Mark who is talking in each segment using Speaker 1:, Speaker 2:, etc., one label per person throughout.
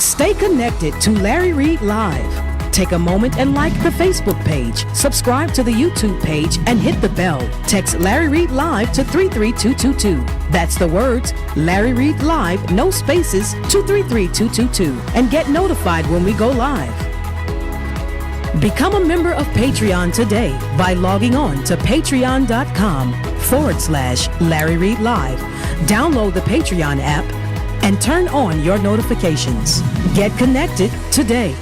Speaker 1: Stay connected to Larry Reid Live. Take a moment and like the Facebook page, subscribe to the YouTube page, and hit the bell. Text Larry Reid Live to 33222. That's the words Larry Reid Live, no spaces, to 33222, and get notified when we go live. Become a member of Patreon today by logging on to patreon.com/Larry Reid Live. Download the Patreon app and turn on your notifications. Get connected today.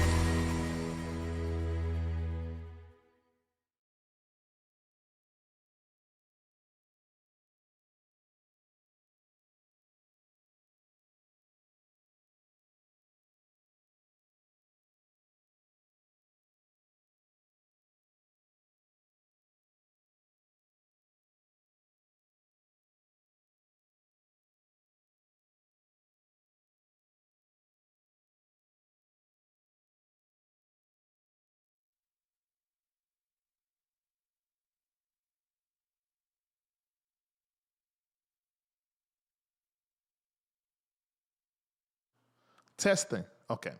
Speaker 2: Testing. Okay.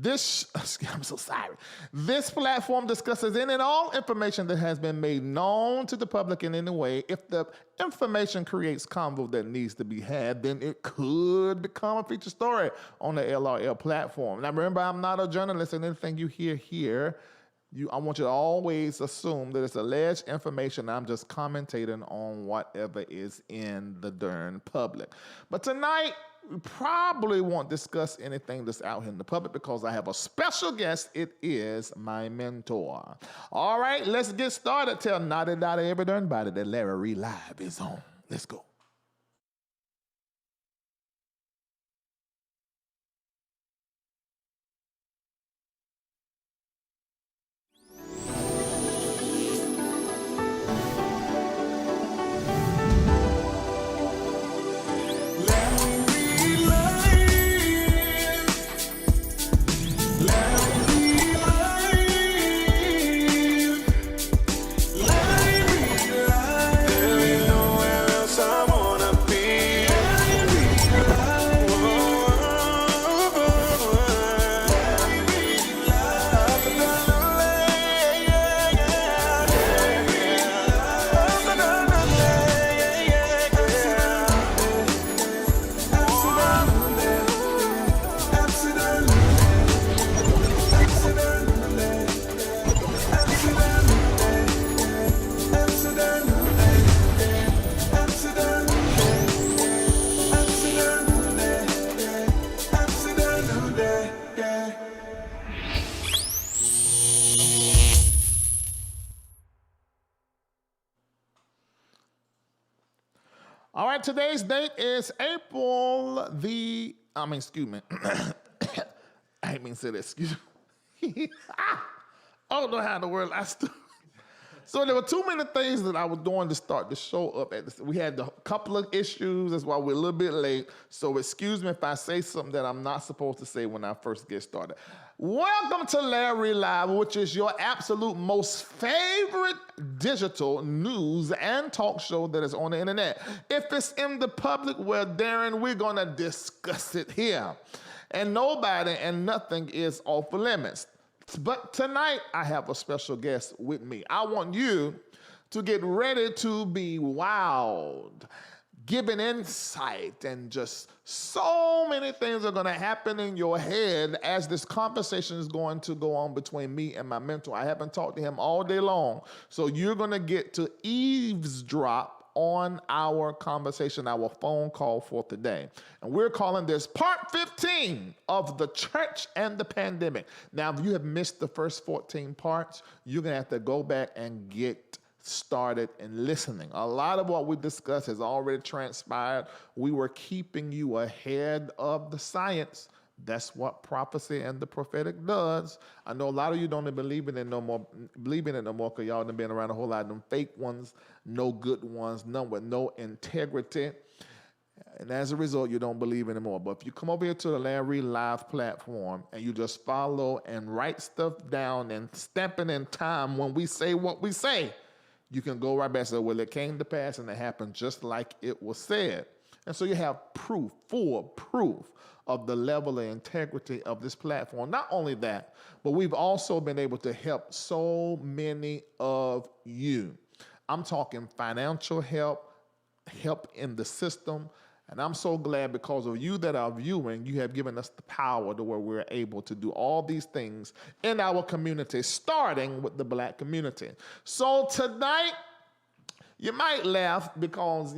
Speaker 2: I'm so sorry. This platform discusses any and all information that has been made known to the public in any way. If the information creates convo that needs to be had, then it could become a feature story on the LRL platform. Now, remember, I'm not a journalist, and anything you hear here, I want you to always assume that it's alleged information. I'm just commentating on whatever is in the darn public. But tonight, we probably won't discuss anything that's out here in the public because I have a special guest. It is my mentor. All right, let's get started. Tell Naughty Dotty every darn body that Larry Reid Live is on. Let's go. All right, today's date is excuse me. I didn't mean to say that, excuse me. I don't know how in the world So there were too many things that I was doing to start the show up. We had a couple of issues. That's why we're a little bit late. So excuse me if I say something that I'm not supposed to say when I first get started. Welcome to Larry Live, which is your absolute most favorite digital news and talk show that is on the internet. If it's in the public, well, Darren, we're going to discuss it here. And nobody and nothing is off limits. But tonight, I have a special guest with me. I want you to get ready to be wowed, given insight, and just so many things are going to happen in your head as this conversation is going to go on between me and my mentor. I haven't talked to him all day long, so you're going to get to eavesdrop on our conversation, our phone call for today. And we're calling this part 15 of the church and the pandemic. Now, if you have missed the first 14 parts, you're going to have to go back and get started in listening. A lot of what we discussed has already transpired. We were keeping you ahead of the science. That's what prophecy and the prophetic does. I know a lot of you don't believe in it no more because y'all done been around a whole lot of them fake ones, no good ones, none with no integrity. And as a result, you don't believe anymore. But if you come over here to the Larry Live platform and you just follow and write stuff down and stamp it in time when we say what we say, you can go right back and say, well, it came to pass and it happened just like it was said. And so you have proof, full proof of the level of integrity of this platform. Not only that, but we've also been able to help so many of you. I'm talking financial help, help in the system. And I'm so glad because of you that are viewing, you have given us the power to where we're able to do all these things in our community, starting with the Black community. So tonight, you might laugh because,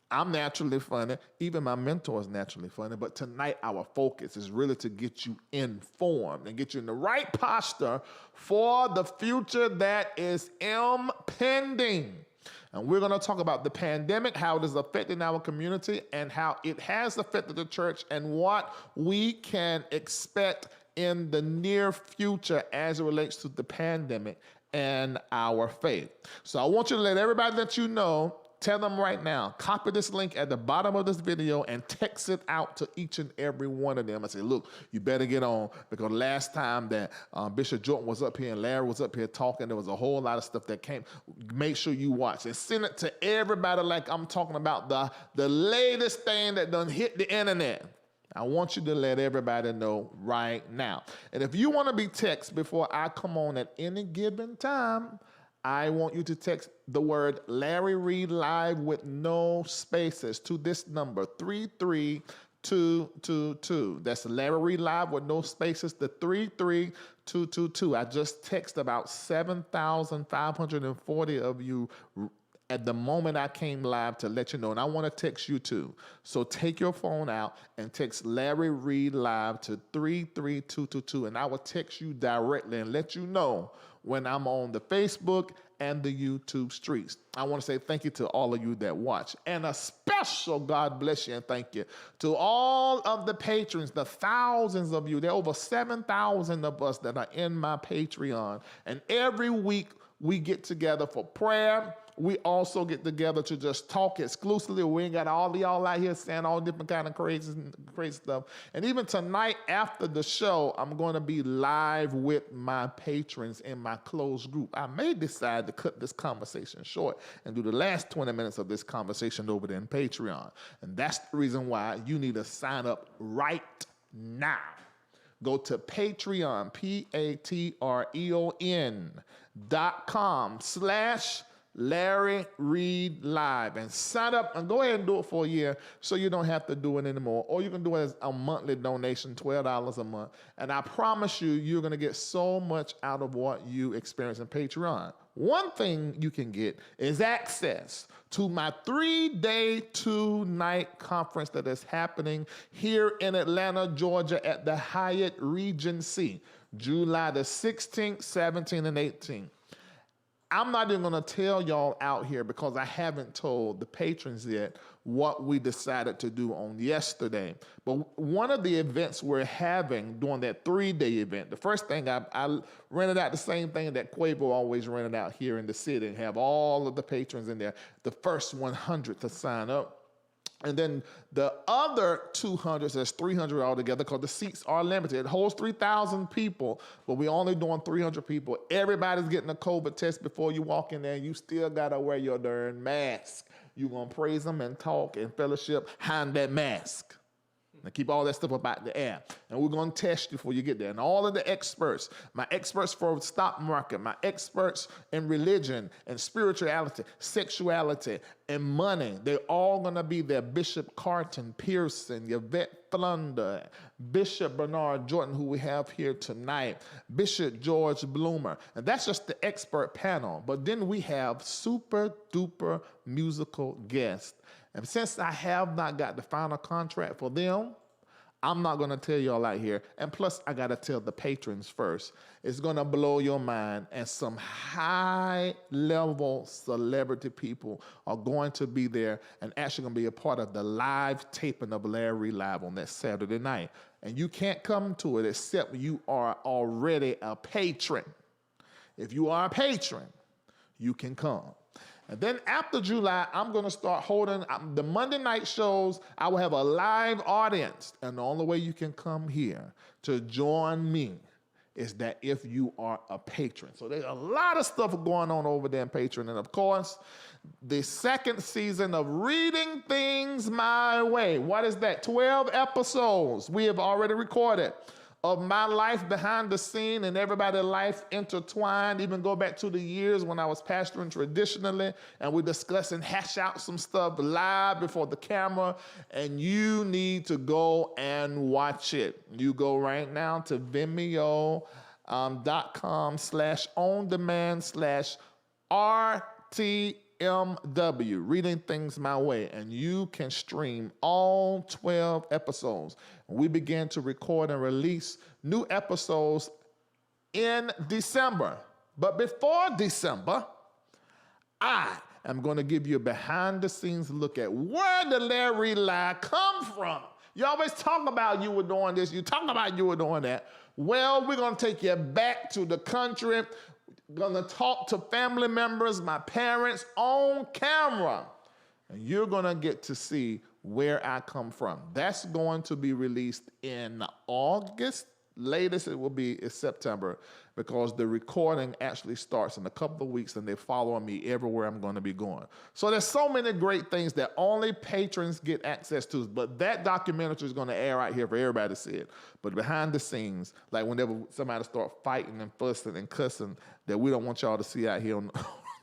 Speaker 2: I'm naturally funny. Even my mentor is naturally funny. But tonight, our focus is really to get you informed and get you in the right posture for the future that is impending. And we're going to talk about the pandemic, how it is affecting our community, and how it has affected the church, and what we can expect in the near future as it relates to the pandemic and our faith. So I want you to let everybody that you know, tell them right now, copy this link at the bottom of this video and text it out to each and every one of them. I say, look, you better get on, because last time that Bishop Jordan was up here and Larry was up here talking, there was a whole lot of stuff that came. Make sure you watch and send it to everybody like I'm talking about the latest thing that done hit the internet. I want you to let everybody know right now. And if you want to be texted before I come on at any given time, I want you to text the word Larry Reid Live with no spaces to this number, 33222. That's Larry Reid Live with no spaces to 33222. I just texted about 7,540 of you at the moment I came live to let you know, and I want to text you too. So take your phone out and text Larry Reid Live to 33222, and I will text you directly and let you know when I'm on the Facebook and the YouTube streets. I want to say thank you to all of you that watch, and a special God bless you and thank you to all of the patrons, the thousands of you. There are over 7,000 of us that are in my Patreon, and every week we get together for prayer. We also get together to just talk exclusively. We ain't got all of y'all out here saying all different kind of crazy stuff. And even tonight after the show, I'm going to be live with my patrons in my closed group. I may decide to cut this conversation short and do the last 20 minutes of this conversation over there in Patreon. And that's the reason why you need to sign up right now. Go to Patreon, patreon.com/Larry Reid Live, and sign up and go ahead and do it for a year so you don't have to do it anymore. Or you can do it as a monthly donation, $12 a month. And I promise you, you're going to get so much out of what you experience in Patreon. One thing you can get is access to my 3-day, 2-night conference that is happening here in Atlanta, Georgia at the Hyatt Regency, July the 16th, 17th, and 18th. I'm not even going to tell y'all out here because I haven't told the patrons yet what we decided to do on yesterday. But one of the events we're having during that 3-day event, the first thing I rented out the same thing that Quavo always rented out here in the city and have all of the patrons in there, the first 100 to sign up. And then the other 200, so that's 300 altogether, because the seats are limited. It holds 3,000 people, but we're only doing 300 people. Everybody's getting a COVID test before you walk in there, and you still got to wear your darn mask. You're going to praise them and talk and fellowship behind that mask. And keep all that stuff up out the air. And we're going to test you before you get there. And all of the experts, my experts for the stock market, my experts in religion and spirituality, sexuality, and money, they're all going to be there. Bishop Carton Pearson, Yvette Flunder, Bishop Bernard Jordan, who we have here tonight, Bishop George Bloomer. And that's just the expert panel. But then we have super duper musical guests. And since I have not got the final contract for them, I'm not going to tell y'all out here. And plus, I got to tell the patrons first. It's going to blow your mind. And some high-level celebrity people are going to be there and actually going to be a part of the live taping of Larry Live on that Saturday night. And you can't come to it except you are already a patron. If you are a patron, you can come. And then after July, I'm going to start holding the Monday night shows. I will have a live audience. And the only way you can come here to join me is that if you are a patron. So there's a lot of stuff going on over there in Patreon. And of course, the second season of Reading Things My Way. What is that? 12 episodes we have already recorded of my life behind the scene and everybody's life intertwined, even go back to the years when I was pastoring traditionally, and we discuss and hash out some stuff live before the camera, and you need to go and watch it. You go right now to Vimeo.com/on-demand/RTMW, Reading Things My Way, and you can stream all 12 episodes. We began to record and release new episodes in December. But before December, I am going to give you a behind-the-scenes look at where the Larry Reid Live come from. You always talk about you were doing this, you talk about you were doing that. Well, we're going to take you back to the country. We're going to talk to family members, my parents, on camera. And you're going to get to see where I come from. That's going to be released in August. Latest it will be is September, because the recording actually starts in a couple of weeks and they follow me everywhere I'm going to be going. So there's so many great things that only patrons get access to, but that documentary is going to air out here for everybody to see it. But behind the scenes, like whenever somebody start fighting and fussing and cussing that we don't want y'all to see out here on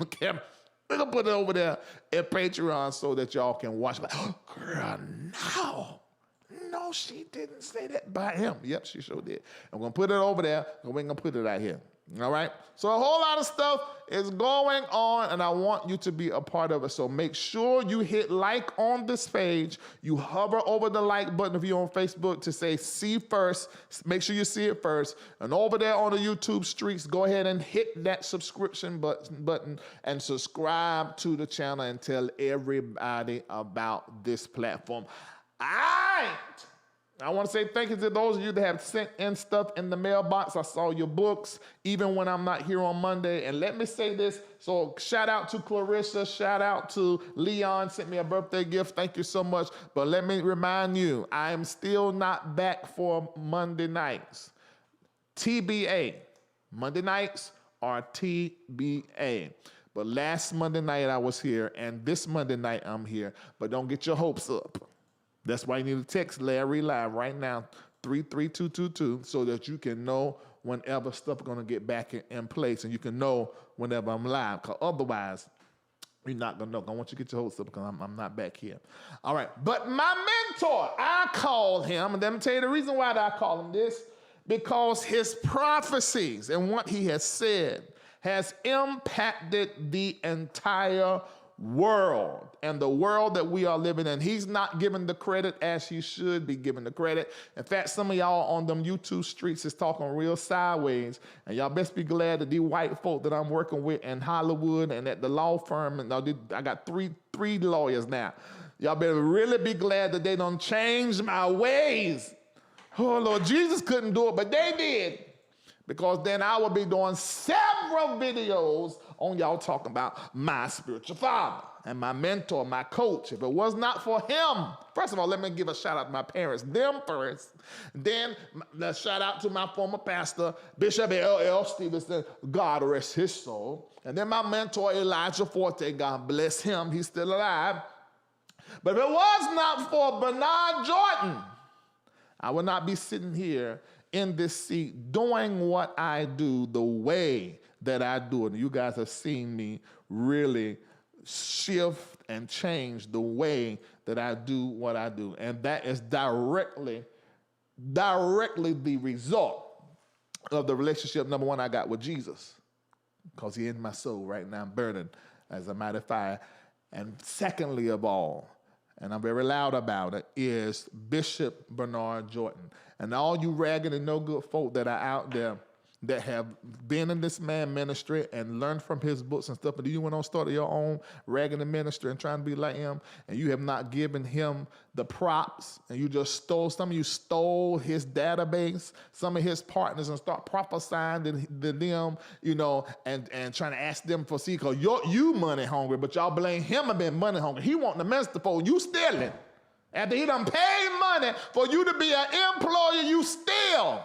Speaker 2: the camera, we're going to put it over there at Patreon so that y'all can watch. Like, oh, girl, no, she didn't say that by him. Yep, she sure did. I'm going to put it over there, and we're going to put it out here. All right? So a whole lot of stuff is going on, and I want you to be a part of it. So make sure you hit like on this page. You hover over the like button if you're on Facebook to say see first. Make sure you see it first. And over there on the YouTube streets, go ahead and hit that subscription button and subscribe to the channel and tell everybody about this platform. All right. I want to say thank you to those of you that have sent in stuff in the mailbox. I saw your books, even when I'm not here on Monday. And let me say this. So shout out to Clarissa. Shout out to Leon. Sent me a birthday gift. Thank you so much. But let me remind you, I am still not back for Monday nights. TBA. Monday nights are TBA. But last Monday night I was here, and this Monday night I'm here. But don't get your hopes up. That's why you need to text Larry Live right now, 33222, so that you can know whenever stuff is going to get back in place, and you can know whenever I'm live, because otherwise you're not going to know. I want you to get your hopes up because I'm not back here. All right, but my mentor, I called him, and let me tell you the reason why I call him this, because his prophecies and what he has said has impacted the entire world and the world that we are living in. He's not given the credit as he should be given the credit. In fact, some of y'all on them YouTube streets is talking real sideways, and y'all best be glad that these white folk that I'm working with in Hollywood and at the law firm, and I got three lawyers now. Y'all better really be glad that they don't change my ways. Oh Lord, Jesus couldn't do it, but they did. Because then I will be doing several videos on y'all talking about my spiritual father and my mentor, my coach. If it was not for him, first of all, let me give a shout out to my parents, them first. Then the shout out to my former pastor, Bishop L.L. Stevenson, God rest his soul. And then my mentor, Elijah Forte, God bless him, he's still alive. But if it was not for Bernard Jordan, I would not be sitting here in this seat doing what I do the way that I do it. And you guys have seen me really shift and change the way that I do what I do. And that is directly the result of the relationship, number one, I got with Jesus. Because he's in my soul right now, burning as a mighty fire. And secondly of all, and I'm very loud about it, is Bishop Bernard Jordan. And all you ragged and no good folk that are out there that have been in this man ministry and learned from his books and stuff, but you went on started your own ragging ministry and trying to be like him, and you have not given him the props, and you just stole, some of you stole his database, some of his partners, and start prophesying to them, you know, and trying to ask them for see, because you money hungry, but y'all blame him for being money hungry. He want the minister for you stealing. After he done paid money for you to be an employee, you steal.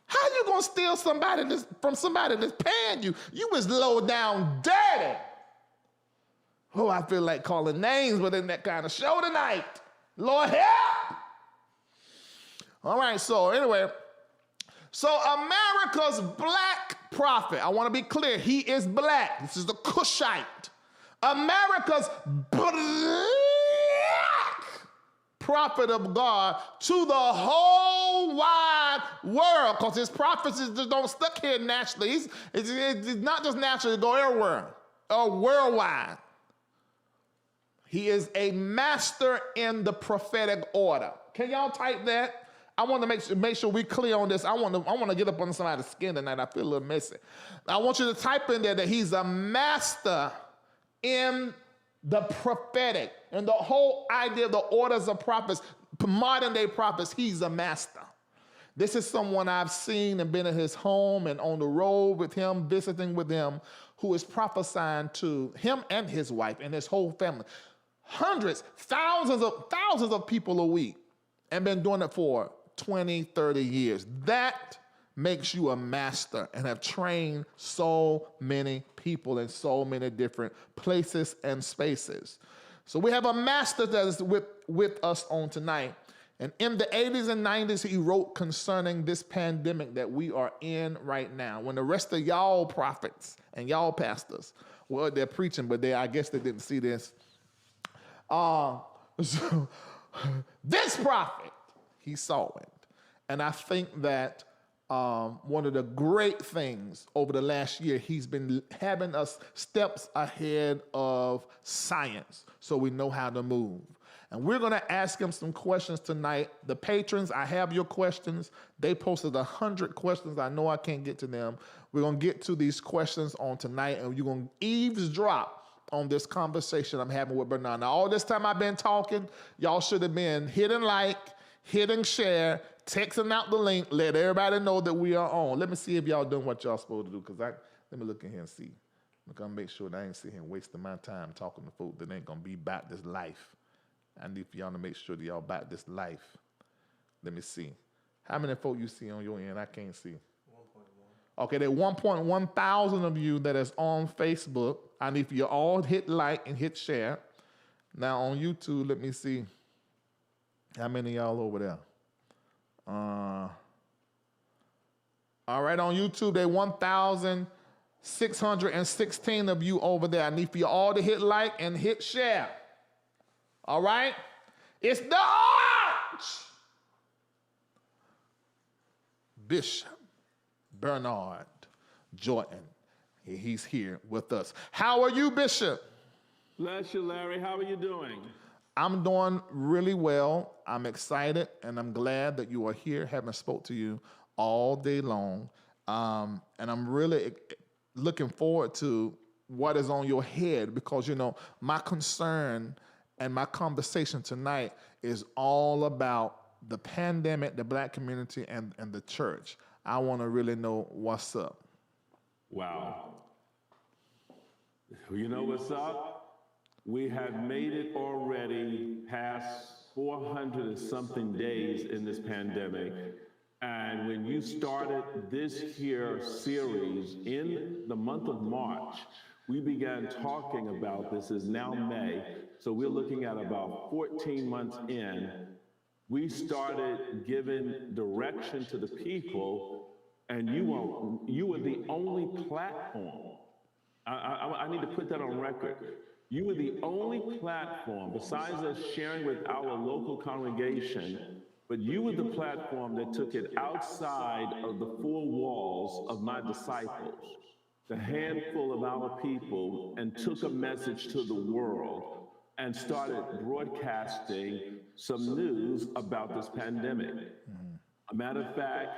Speaker 2: How gonna steal from somebody that's paying you. You was low down dirty. Oh, I feel like calling names within that kind of show tonight. Lord help. All right, so anyway, so America's black prophet, I want to be clear, he is black. This is the Cushite. America's black prophet of God to the whole wide world, because his prophecies just don't stick here naturally. It's not just naturally, go everywhere, worldwide. He is a master in the prophetic order. Can y'all type that? I want to make sure we clear on this. I want to get up on somebody's skin tonight. I feel a little messy. I want you to type in there that he's a master in the prophetic and the whole idea of the orders of prophets, modern day prophets. He's a master. This is someone I've seen and been in his home and on the road with him, visiting with him, who is prophesying to him and his wife and his whole family. Hundreds, thousands of people a week, and been doing it for 20, 30 years. That makes you a master and have trained so many people in so many different places and spaces. So we have a master that is with us on tonight. And in the 80s and 90s, he wrote concerning this pandemic that we are in right now. When the rest of y'all prophets and y'all pastors, well, they're preaching, but I guess they didn't see this. So this prophet, he saw it. And I think that one of the great things over the last year, he's been having us steps ahead of science so we know how to move. And we're going to ask him some questions tonight. The patrons, I have your questions. They posted 100 questions. I know I can't get to them. We're going to get to these questions on tonight, and you're going to eavesdrop on this conversation I'm having with Bernard. Now, all this time I've been talking, y'all should have been hitting like, hitting share, texting out the link, let everybody know that we are on. Let me see if y'all doing what y'all supposed to do, because let me look in here and see. I'm going to make sure that I ain't sitting here wasting my time talking to folks that ain't going to be about this life. I need for y'all to make sure that y'all about this life. Let me see. How many folk you see on your end? I can't see. 1.1. Okay, there are 1.1 thousand of you that is on Facebook. I need for you all to hit like and hit share. Now on YouTube, let me see. How many of y'all over there? All right, on YouTube, there are 1,616 of you over there. I need for you all to hit like and hit share. All right? It's the Bishop Bernard Jordan. He's here with us. How are you, Bishop?
Speaker 3: Bless you, Larry. How are you doing?
Speaker 2: I'm doing really well. I'm excited, and I'm glad that you are here. Haven't spoke to you all day long. And I'm really looking forward to what is on your head, because, you know, my concern and my conversation tonight is all about the pandemic, the black community, and the church. I want to really know what's up.
Speaker 3: Wow. You know what's up? We have made it already past 400 and something days in this pandemic. And when you started this here series in the month of March, we began talking about this. Is now May, so we're looking at about 14 months in. We started giving direction to the people, and you were the only platform. I need to put that on record. You were the only platform, besides us sharing with our local congregation, but you were the platform that took it outside of the four walls of my disciples, the handful of our people, and took a message to the world and started broadcasting some news about this pandemic. A matter of fact,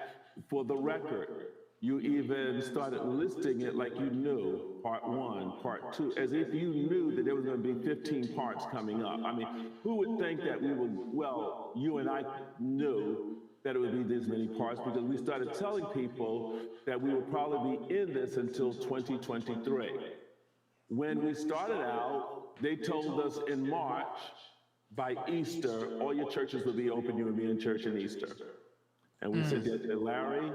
Speaker 3: for the record, you even started listing it like you knew, part 1, part 2, as if you knew that there was going to be 15 parts coming up. I mean, who would think that we would, well, you and I knew that it would be this many parts, because we started telling people that we would probably be in this until 2023. When we started out, they told us in March, by Easter, all your churches would be open, you would be in church in Easter. And we said, Larry,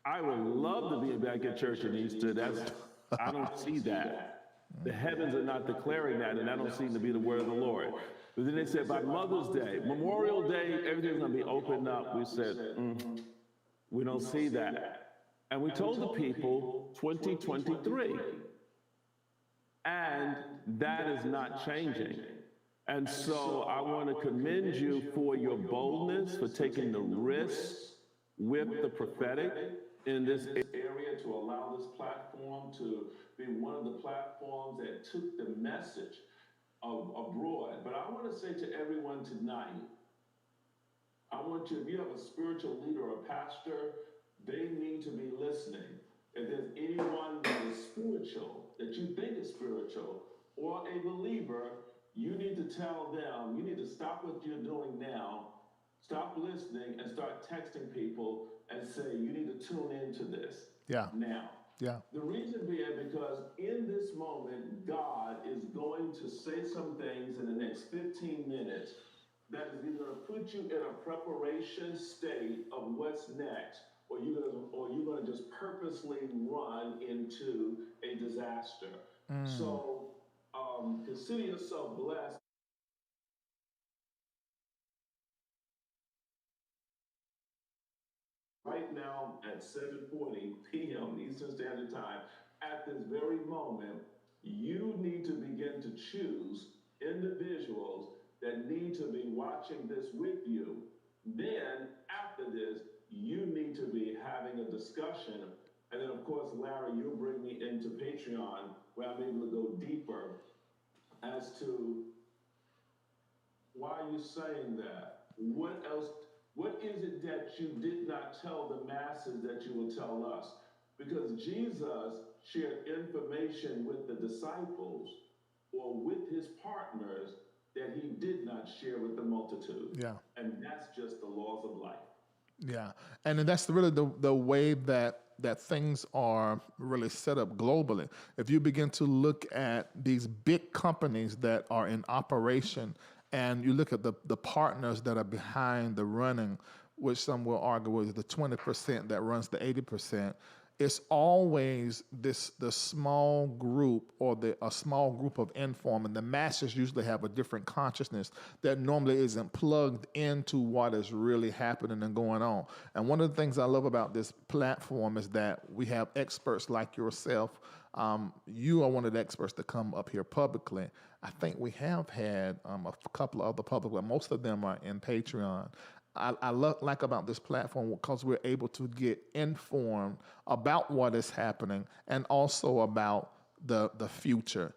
Speaker 3: I would love to be back at church at Easter. I don't see that. The heavens are not declaring that, and I don't seem to be the word of the Lord. But then they said by Mother's Day, Memorial Day, everything's going to be opened up. We said, we don't see that. And we told the people 2023. And that is not changing. And so I want to commend you for your boldness, for taking the risk with the prophetic in this area to allow this platform to be one of the platforms that took the message abroad. But I want to say to everyone tonight, I want you, if you have a spiritual leader or a pastor, they need to be listening. If there's anyone that is spiritual, that you think is spiritual, or a believer, you need to tell them, you need to stop what you're doing now, stop listening, and start texting people and say, you need to tune into this now.
Speaker 2: Yeah.
Speaker 3: The reason being because in this moment, God is going to say some things in the next 15 minutes that is either going to put you in a preparation state of what's next, or you're going to just purposely run into a disaster. So consider yourself blessed. Right now at 7:40 p.m. Eastern Standard Time, at this very moment, you need to begin to choose individuals that need to be watching this with you. Then, after this, you need to be having a discussion. And then, of course, Larry, you'll bring me into Patreon, where I'm able to go deeper as to why are you saying that? What else? What is it that you did not tell the masses that you will tell us? Because Jesus shared information with the disciples or with his partners that he did not share with the multitude.
Speaker 2: Yeah.
Speaker 3: And that's just the laws of life.
Speaker 2: Yeah, and then that's really the way that things are really set up globally. If you begin to look at these big companies that are in operation, and you look at the partners that are behind the running, which some will argue is the 20% that runs the 80%. It's always the small group or a small group of inform, and the masses usually have a different consciousness that normally isn't plugged into what is really happening and going on. And one of the things I love about this platform is that we have experts like yourself. You are one of the experts to come up here publicly. I think we have had a couple of other public, but most of them are in Patreon. I like about this platform because we're able to get informed about what is happening and also about the future.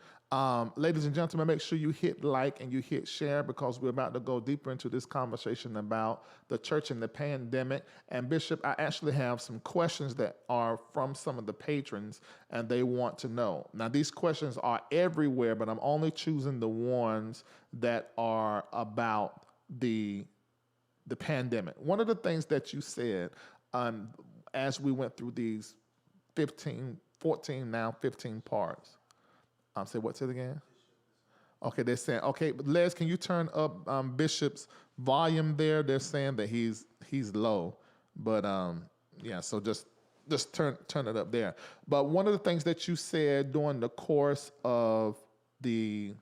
Speaker 2: Ladies and gentlemen, make sure you hit like and you hit share because we're about to go deeper into this conversation about the church and the pandemic. And Bishop, I actually have some questions that are from some of the patrons and they want to know. Now, these questions are everywhere, but I'm only choosing the ones that are about the pandemic. One of the things that you said as we went through these 15 parts. Say it again? Okay, they're saying, okay, but Les, can you turn up Bishop's volume there? They're saying that he's low. But yeah, so just turn it up there. But one of the things that you said during the course of the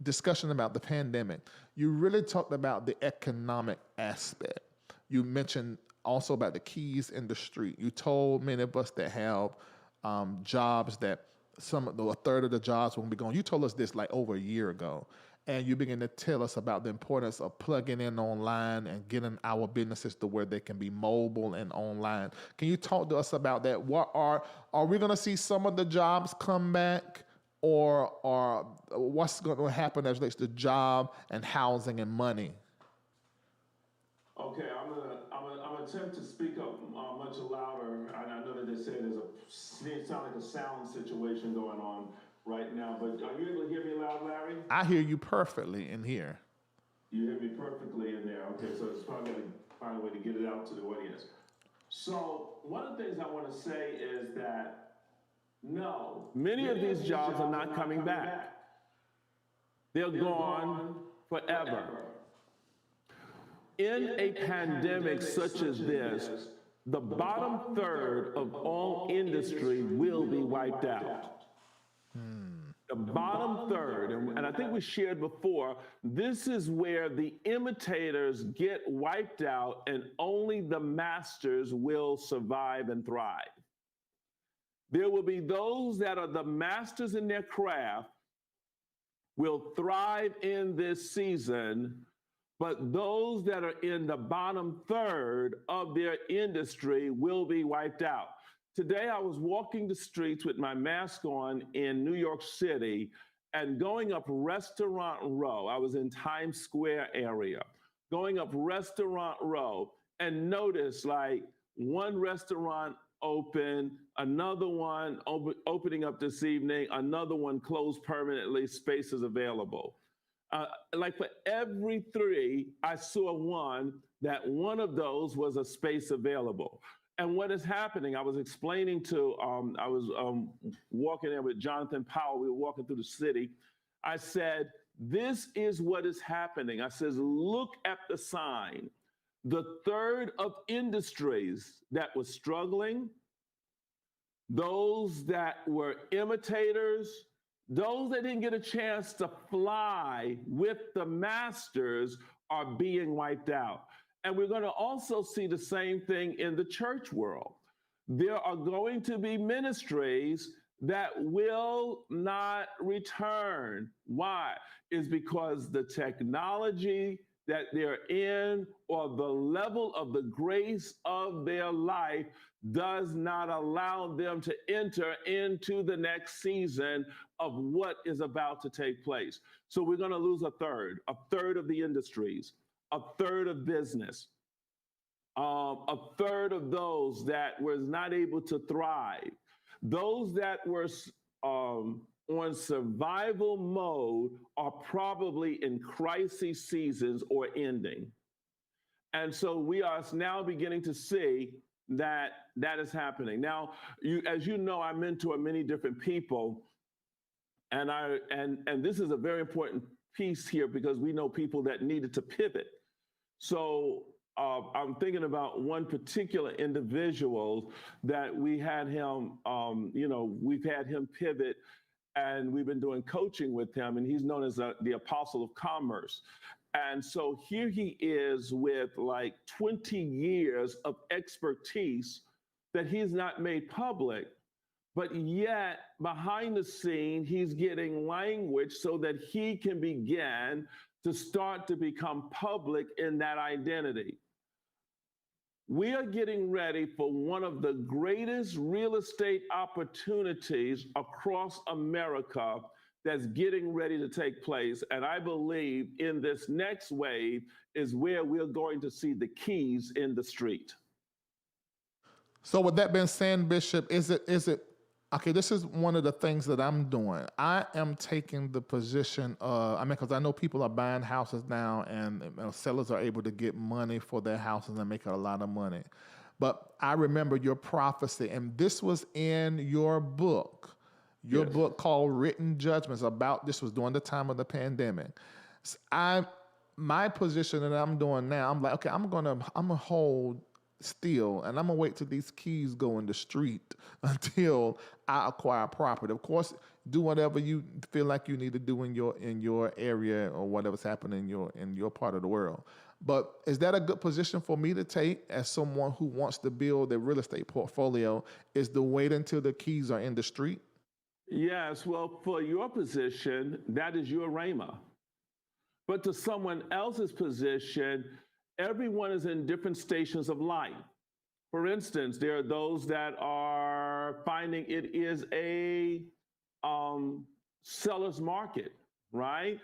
Speaker 2: discussion about the pandemic, you really talked about the economic aspect. You mentioned also about the keys in the street. You told many of us that have jobs that a third of the jobs won't be gone. You told us this like over a year ago, and you began to tell us about the importance of plugging in online and getting our businesses to where they can be mobile and online. Can you talk to us about that? What are we going to see some of the jobs come back? Or what's going to happen as relates to job and housing and money?
Speaker 3: Okay, I'm gonna attempt to speak up much louder. I know that they say it sounds like a sound situation going on right now, but are you able to hear me loud, Larry?
Speaker 2: I hear you perfectly in here.
Speaker 3: You hear me perfectly in there. Okay, so it's probably gonna find a way to get it out to the audience. So one of the things I want to say is that no, many of these jobs are not coming back. They're gone forever. In a pandemic such as this, the bottom third of all industry will be wiped out. The bottom third, and I think we shared before, this is where the imitators get wiped out and only the masters will survive and thrive. There will be those that are the masters in their craft will thrive in this season, but those that are in the bottom third of their industry will be wiped out. Today, I was walking the streets with my mask on in New York City and going up Restaurant Row. I was in Times Square area, going up Restaurant Row, and noticed like one restaurant open, another one opening up this evening, another one closed permanently, spaces available. Like for every three, I saw one of those was a space available. And what is happening, I was explaining to, I was walking there with Jonathan Powell, we were walking through the city. I said, this is what is happening. I says, look at the sign. The third of industries that was struggling, those that were imitators, those that didn't get a chance to fly with the masters are being wiped out. And we're going to also see the same thing in the church world. There are going to be ministries that will not return. Why? Is because the technology that they're in or the level of the grace of their life does not allow them to enter into the next season of what is about to take place. So we're going to lose a third of the industries, a third of business, a third of those that was not able to thrive, those that were on survival mode are probably in crisis seasons or ending. And so we are now beginning to see that is happening. Now, as you know, I mentor many different people, and this is a very important piece here because we know people that needed to pivot. So I'm thinking about one particular individual that we had him, we've had him pivot, and we've been doing coaching with him, and he's known as the Apostle of Commerce. And so here he is with like 20 years of expertise that he's not made public, but yet behind the scene, he's getting language so that he can begin to start to become public in that identity. We are getting ready for one of the greatest real estate opportunities across America that's getting ready to take place. And I believe in this next wave is where we're going to see the keys in the street.
Speaker 2: So with that being said, Bishop, is it okay? This is one of the things that I'm doing. I am taking the position of, because I know people are buying houses now, and sellers are able to get money for their houses and make a lot of money. But I remember your prophecy, and this was in your book. Your book called Written Judgments about this was during the time of the pandemic. My position that I'm doing now, I'm like, okay, I'm gonna hold still, and I'm gonna wait till these keys go in the street until I acquire property. Of course, do whatever you feel like you need to do in your area or whatever's happening in your part of the world. But is that a good position for me to take as someone who wants to build a real estate portfolio? Is to wait until the keys are in the street?
Speaker 3: Yes, well, for your position, that is your rhema. But to someone else's position, everyone is in different stations of life. For instance, there are those that are finding it is a seller's market, right?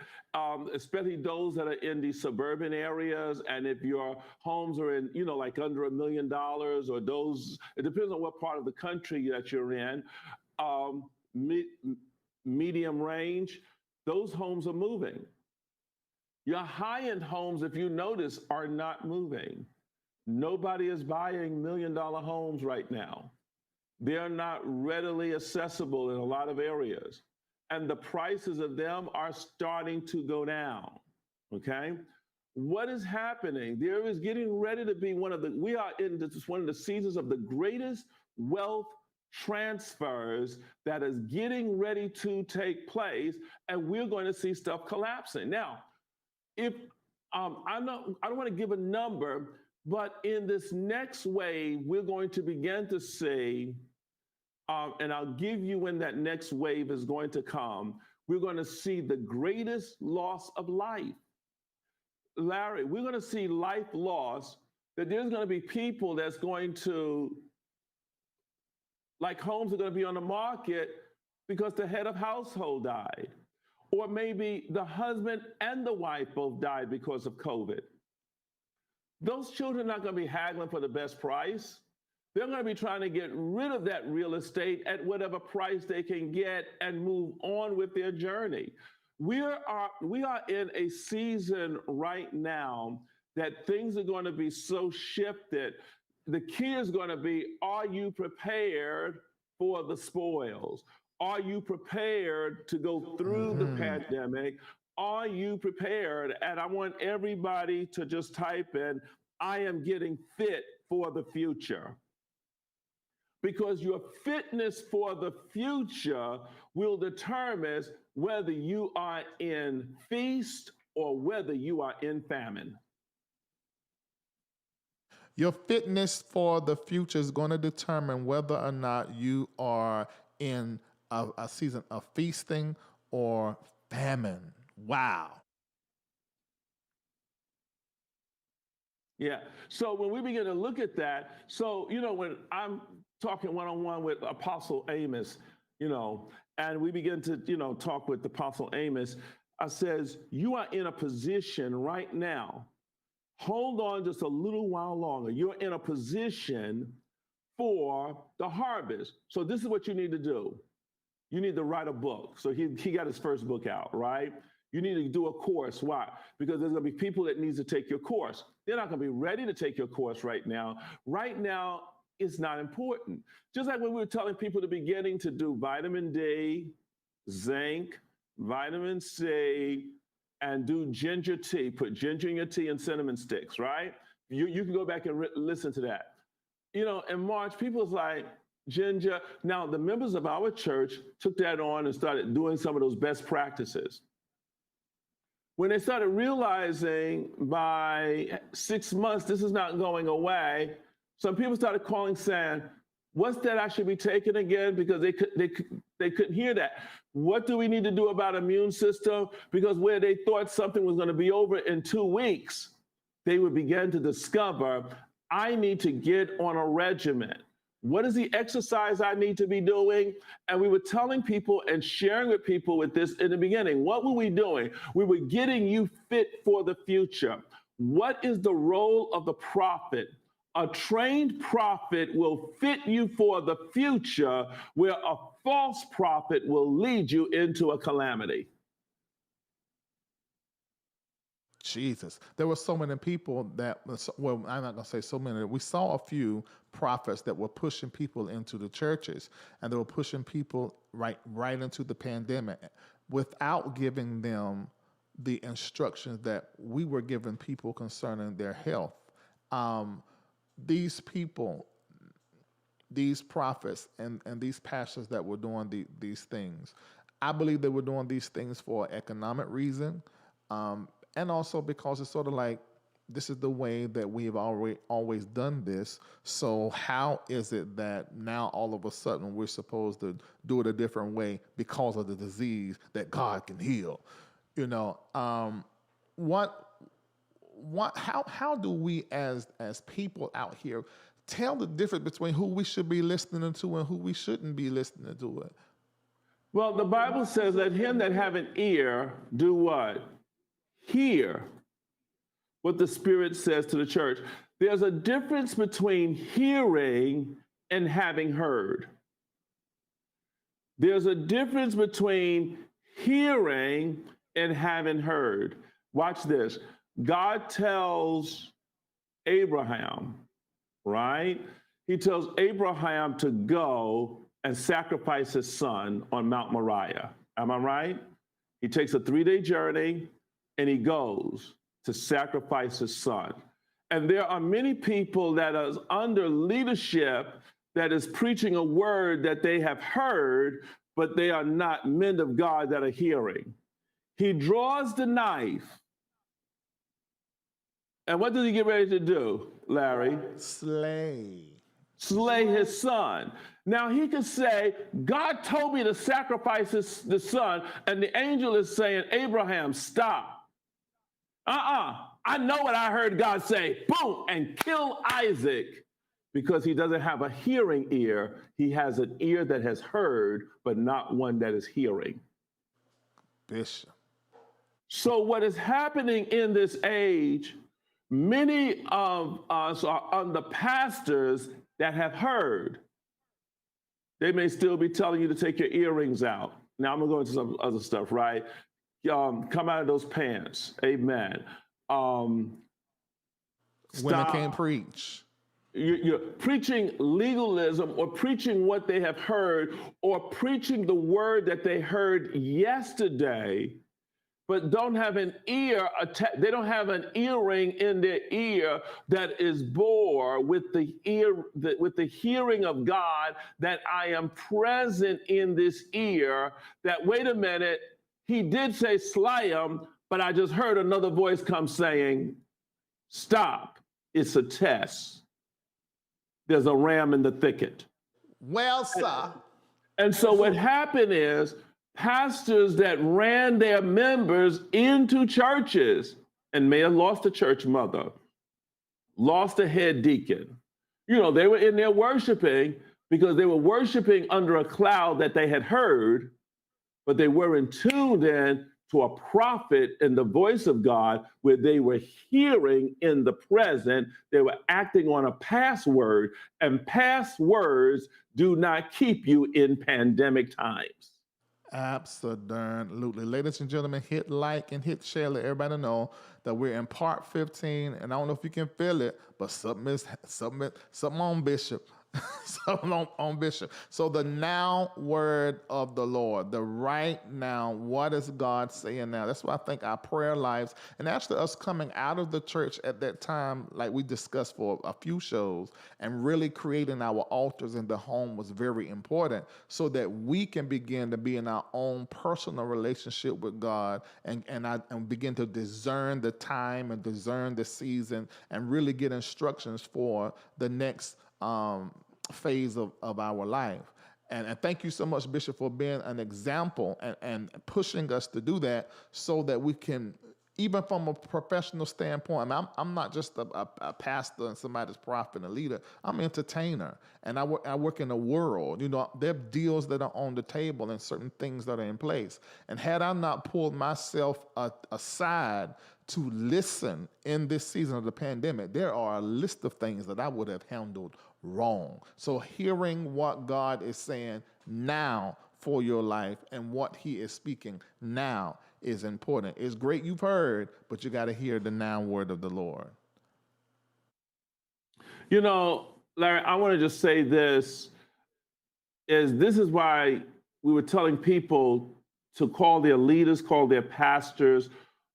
Speaker 3: Especially those that are in the suburban areas. And if your homes are in, like under $1 million or those, it depends on what part of the country that you're in. Medium range, those homes are moving. Your high-end homes, if you notice, are not moving. Nobody is buying $1 million homes right now. They're not readily accessible in a lot of areas. And the prices of them are starting to go down, okay? what is happening? There is getting ready to be we are in one of the seasons of the greatest wealth transfers that is getting ready to take place, and we're going to see stuff collapsing. Now, if I don't want to give a number, but in this next wave, we're going to begin to see, and I'll give you when that next wave is going to come, we're going to see the greatest loss of life. Larry, we're going to see life loss, that there's going to be people that's going to, like homes are going to be on the market because the head of household died. Or maybe the husband and the wife both died because of COVID. Those children are not going to be haggling for the best price. They're going to be trying to get rid of that real estate at whatever price they can get and move on with their journey. We are in a season right now that things are going to be so shifted. The key is going to be, are you prepared for the spoils? Are you prepared to go through the pandemic? Are you prepared? And I want everybody to just type in, I am getting fit for the future. Because your fitness for the future will determine whether you are in feast or whether you are in famine.
Speaker 2: Your fitness for the future is going to determine whether or not you are in a season of feasting or famine. Wow.
Speaker 3: Yeah. So when we begin to look at that, so, when I'm talking one-on-one with Apostle Amos, and we begin to, talk with Apostle Amos, I says, you are in a position right now. Hold on just a little while longer. You're in a position for the harvest. So this is what you need to do. You need to write a book. So he got his first book out, right? You need to do a course. Why? Because there's going to be people that need to take your course. They're not going to be ready to take your course right now. Right now, it's not important. Just like when we were telling people to beginning to do vitamin D, zinc, vitamin C, and do ginger tea. Put ginger in your tea and cinnamon sticks, right? You can go back and listen to that. In March, people was like, ginger. Now, the members of our church took that on and started doing some of those best practices. When they started realizing by 6 months, this is not going away, some people started calling saying, what's that I should be taking again? Because they couldn't hear that. What do we need to do about immune system? Because where they thought something was going to be over in 2 weeks, they would begin to discover, I need to get on a regimen. What is the exercise I need to be doing? And we were telling people and sharing with people with this in the beginning. What were we doing? We were getting you fit for the future. What is the role of the prophet? A trained prophet will fit you for the future, where a false prophet will lead you into a calamity.
Speaker 2: Jesus. There were so many people that, well, I'm not going to say so many. We saw a few prophets that were pushing people into the churches, and they were pushing people right into the pandemic without giving them the instructions that we were giving people concerning their health. These people, these prophets and these pastors that were doing these things, I believe they were doing these things for an economic reason. And also because it's sort of like, this is the way that we've always done this. So how is it that now all of a sudden we're supposed to do it a different way because of the disease that God can heal? How do we as people out here tell the difference between who we should be listening to and who we shouldn't be listening to?
Speaker 3: Well, the Bible says, let him that have an ear do what? Hear what the Spirit says to the church. There's a difference between hearing and having heard. There's a difference between hearing and having heard. Watch this. God tells Abraham, right? He tells Abraham to go and sacrifice his son on Mount Moriah. Am I right? He takes a 3-day journey and he goes to sacrifice his son. And there are many people that are under leadership that is preaching a word that they have heard, but they are not men of God that are hearing. He draws the knife. And what does he get ready to do, Larry?
Speaker 2: Slay
Speaker 3: his son. Now he could say, God told me to sacrifice the son, and the angel is saying, Abraham, stop. I know what I heard God say, boom, and kill Isaac, because he doesn't have a hearing ear. He has an ear that has heard, but not one that is hearing.
Speaker 2: Bishop.
Speaker 3: So what is happening in this age, many of us are under pastors that have heard. They may still be telling you to take your earrings out. Now I'm gonna go into some other stuff, right? Come out of those pants. Amen.
Speaker 2: Women can't preach.
Speaker 3: You're preaching legalism, or preaching what they have heard, or preaching the word that they heard yesterday, but don't have an ear. They don't have an earring in their ear that is bore with the hearing of God, that I am present in this ear. That, wait a minute, he did say slay him, but I just heard another voice come saying, stop. It's a test. There's a ram in the thicket.
Speaker 2: Well, sir.
Speaker 3: And so what happened is, pastors that ran their members into churches and may have lost a church mother, lost a head deacon. You know, they were in there worshiping because they were worshiping under a cloud that they had heard, but they weren't tuned in to a prophet and the voice of God, where they were hearing in the present. They were acting on a past word, and past words do not keep you in pandemic times.
Speaker 2: Absolutely. Ladies and gentlemen, hit like and hit share. Let everybody know that we're in part 15. And I don't know if you can feel it, but something on Bishop. Something on Bishop. So the now word of the Lord, the right now, what is God saying now? That's why I think our prayer lives, and actually us coming out of the church at that time, like we discussed for a few shows, and really creating our altars in the home was very important, so that we can begin to be in our own personal relationship with God, and begin to discern the time and discern the season, and really get instructions for the next phase of our life. And thank you so much, Bishop, for being an example and pushing us to do that, so that we can, even from a professional standpoint, I'm not just a pastor and somebody's prophet and a leader. I'm an entertainer, and I work in a world. You know, there are deals that are on the table and certain things that are in place. And had I not pulled myself aside to listen in this season of the pandemic, there are a list of things that I would have handled wrong. So hearing what God is saying now for your life and what he is speaking now is important. It's great you've heard, but you got to hear the now word of the Lord.
Speaker 3: You know, Larry, I want to just say this is why we were telling people to call their leaders, call their pastors,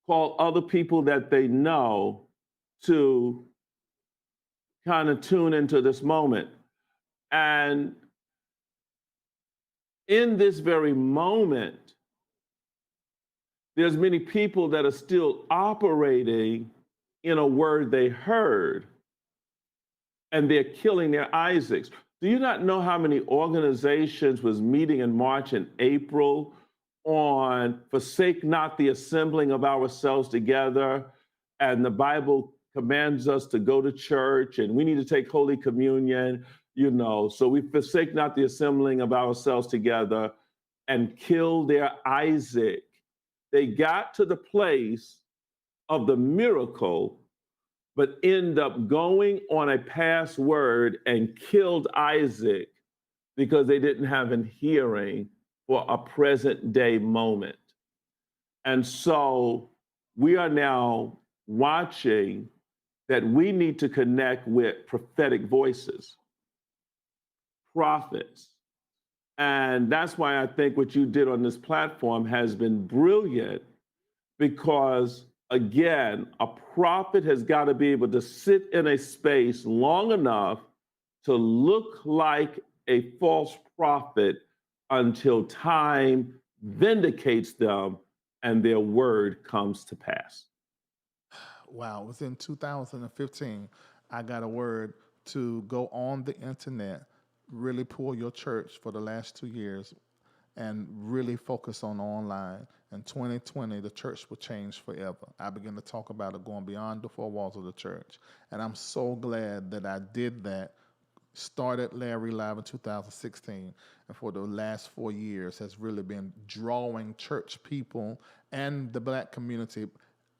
Speaker 3: call other people that they know to kind of tune into this moment. And in this very moment, there's many people that are still operating in a word they heard, and they're killing their Isaacs. Do you not know how many organizations was meeting in March and April on forsake not the assembling of ourselves together? And the Bible commands us to go to church, and we need to take Holy Communion, you know, so we forsake not the assembling of ourselves together, and kill their Isaac. They got to the place of the miracle, but end up going on a past word and killed Isaac because they didn't have an hearing for a present day moment. And so we are now watching that we need to connect with prophetic voices, prophets. And that's why I think what you did on this platform has been brilliant, because again, a prophet has got to be able to sit in a space long enough to look like a false prophet until time vindicates them and their word comes to pass.
Speaker 2: Wow, it was in 2015. I got a word to go on the internet, really pull your church for the last 2 years, and really focus on online. In 2020, the church will change forever. I began to talk about it going beyond the four walls of the church. And I'm so glad that I did that. Started Larry Live in 2016, and for the last 4 years has really been drawing church people and the black community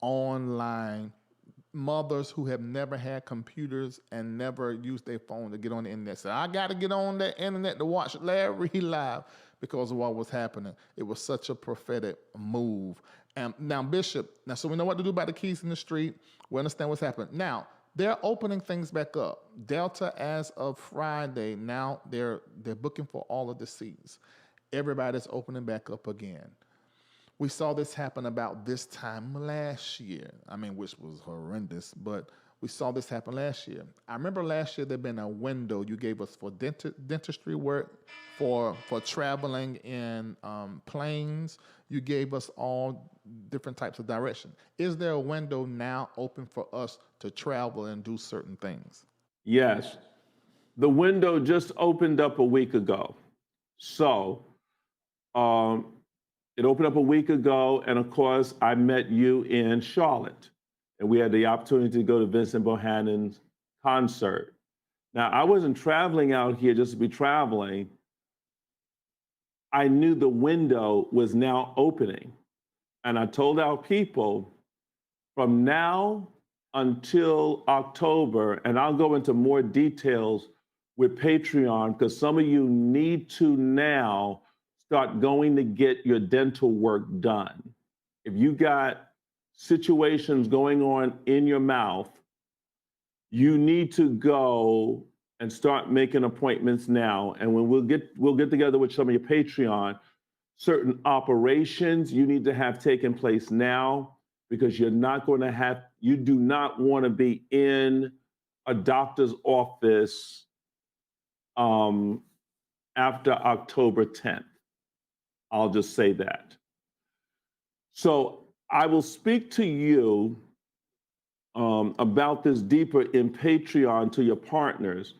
Speaker 2: online. Mothers who have never had computers and never used their phone to get on the internet say, I got to get on the internet to watch Larry Live because of what was happening. It was such a prophetic move. And now, Bishop, so we know what to do about the keys in the street. We understand what's happening. Now, they're opening things back up. Delta, as of Friday, now they're booking for all of the seats. Everybody's opening back up again. We saw this happen about this time last year. I mean, which was horrendous, but we saw this happen last year. I remember last year there'd been a window you gave us for dentistry work, for traveling in planes. You gave us all different types of direction. Is there a window now open for us to travel and do certain things?
Speaker 3: Yes, the window just opened up a week ago. So it opened up a week ago, and of course, I met you in Charlotte, and we had the opportunity to go to Vincent Bohannon's concert. Now, I wasn't traveling out here just to be traveling. I knew the window was now opening, and I told our people from now until October, and I'll go into more details with Patreon because some of you need to now start going to get your dental work done. If you got situations going on in your mouth, you need to go and start making appointments now. And when we'll get together with some of your Patreon, certain operations you need to have taken place now because you do not want to be in a doctor's office after October 10th. I'll just say that. So I will speak to you about this deeper in Patreon to your partners,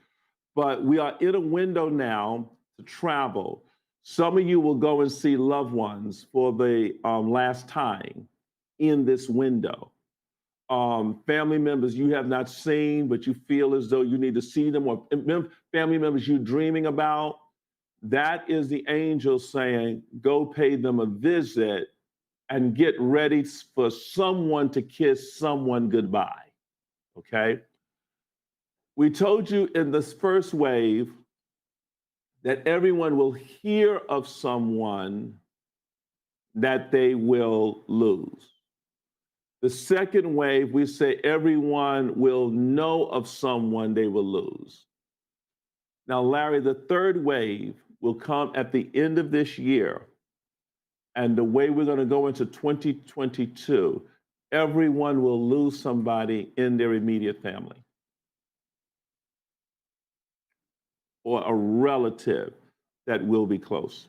Speaker 3: but we are in a window now to travel. Some of you will go and see loved ones for the last time in this window. Family members you have not seen, but you feel as though you need to see them, or family members you're dreaming about. That is the angel saying, go pay them a visit and get ready for someone to kiss someone goodbye, okay? We told you in this first wave that everyone will hear of someone that they will lose. The second wave, we say everyone will know of someone they will lose. Now, Larry, the third wave will come at the end of this year. And the way we're going to go into 2022, everyone will lose somebody in their immediate family or a relative that will be close.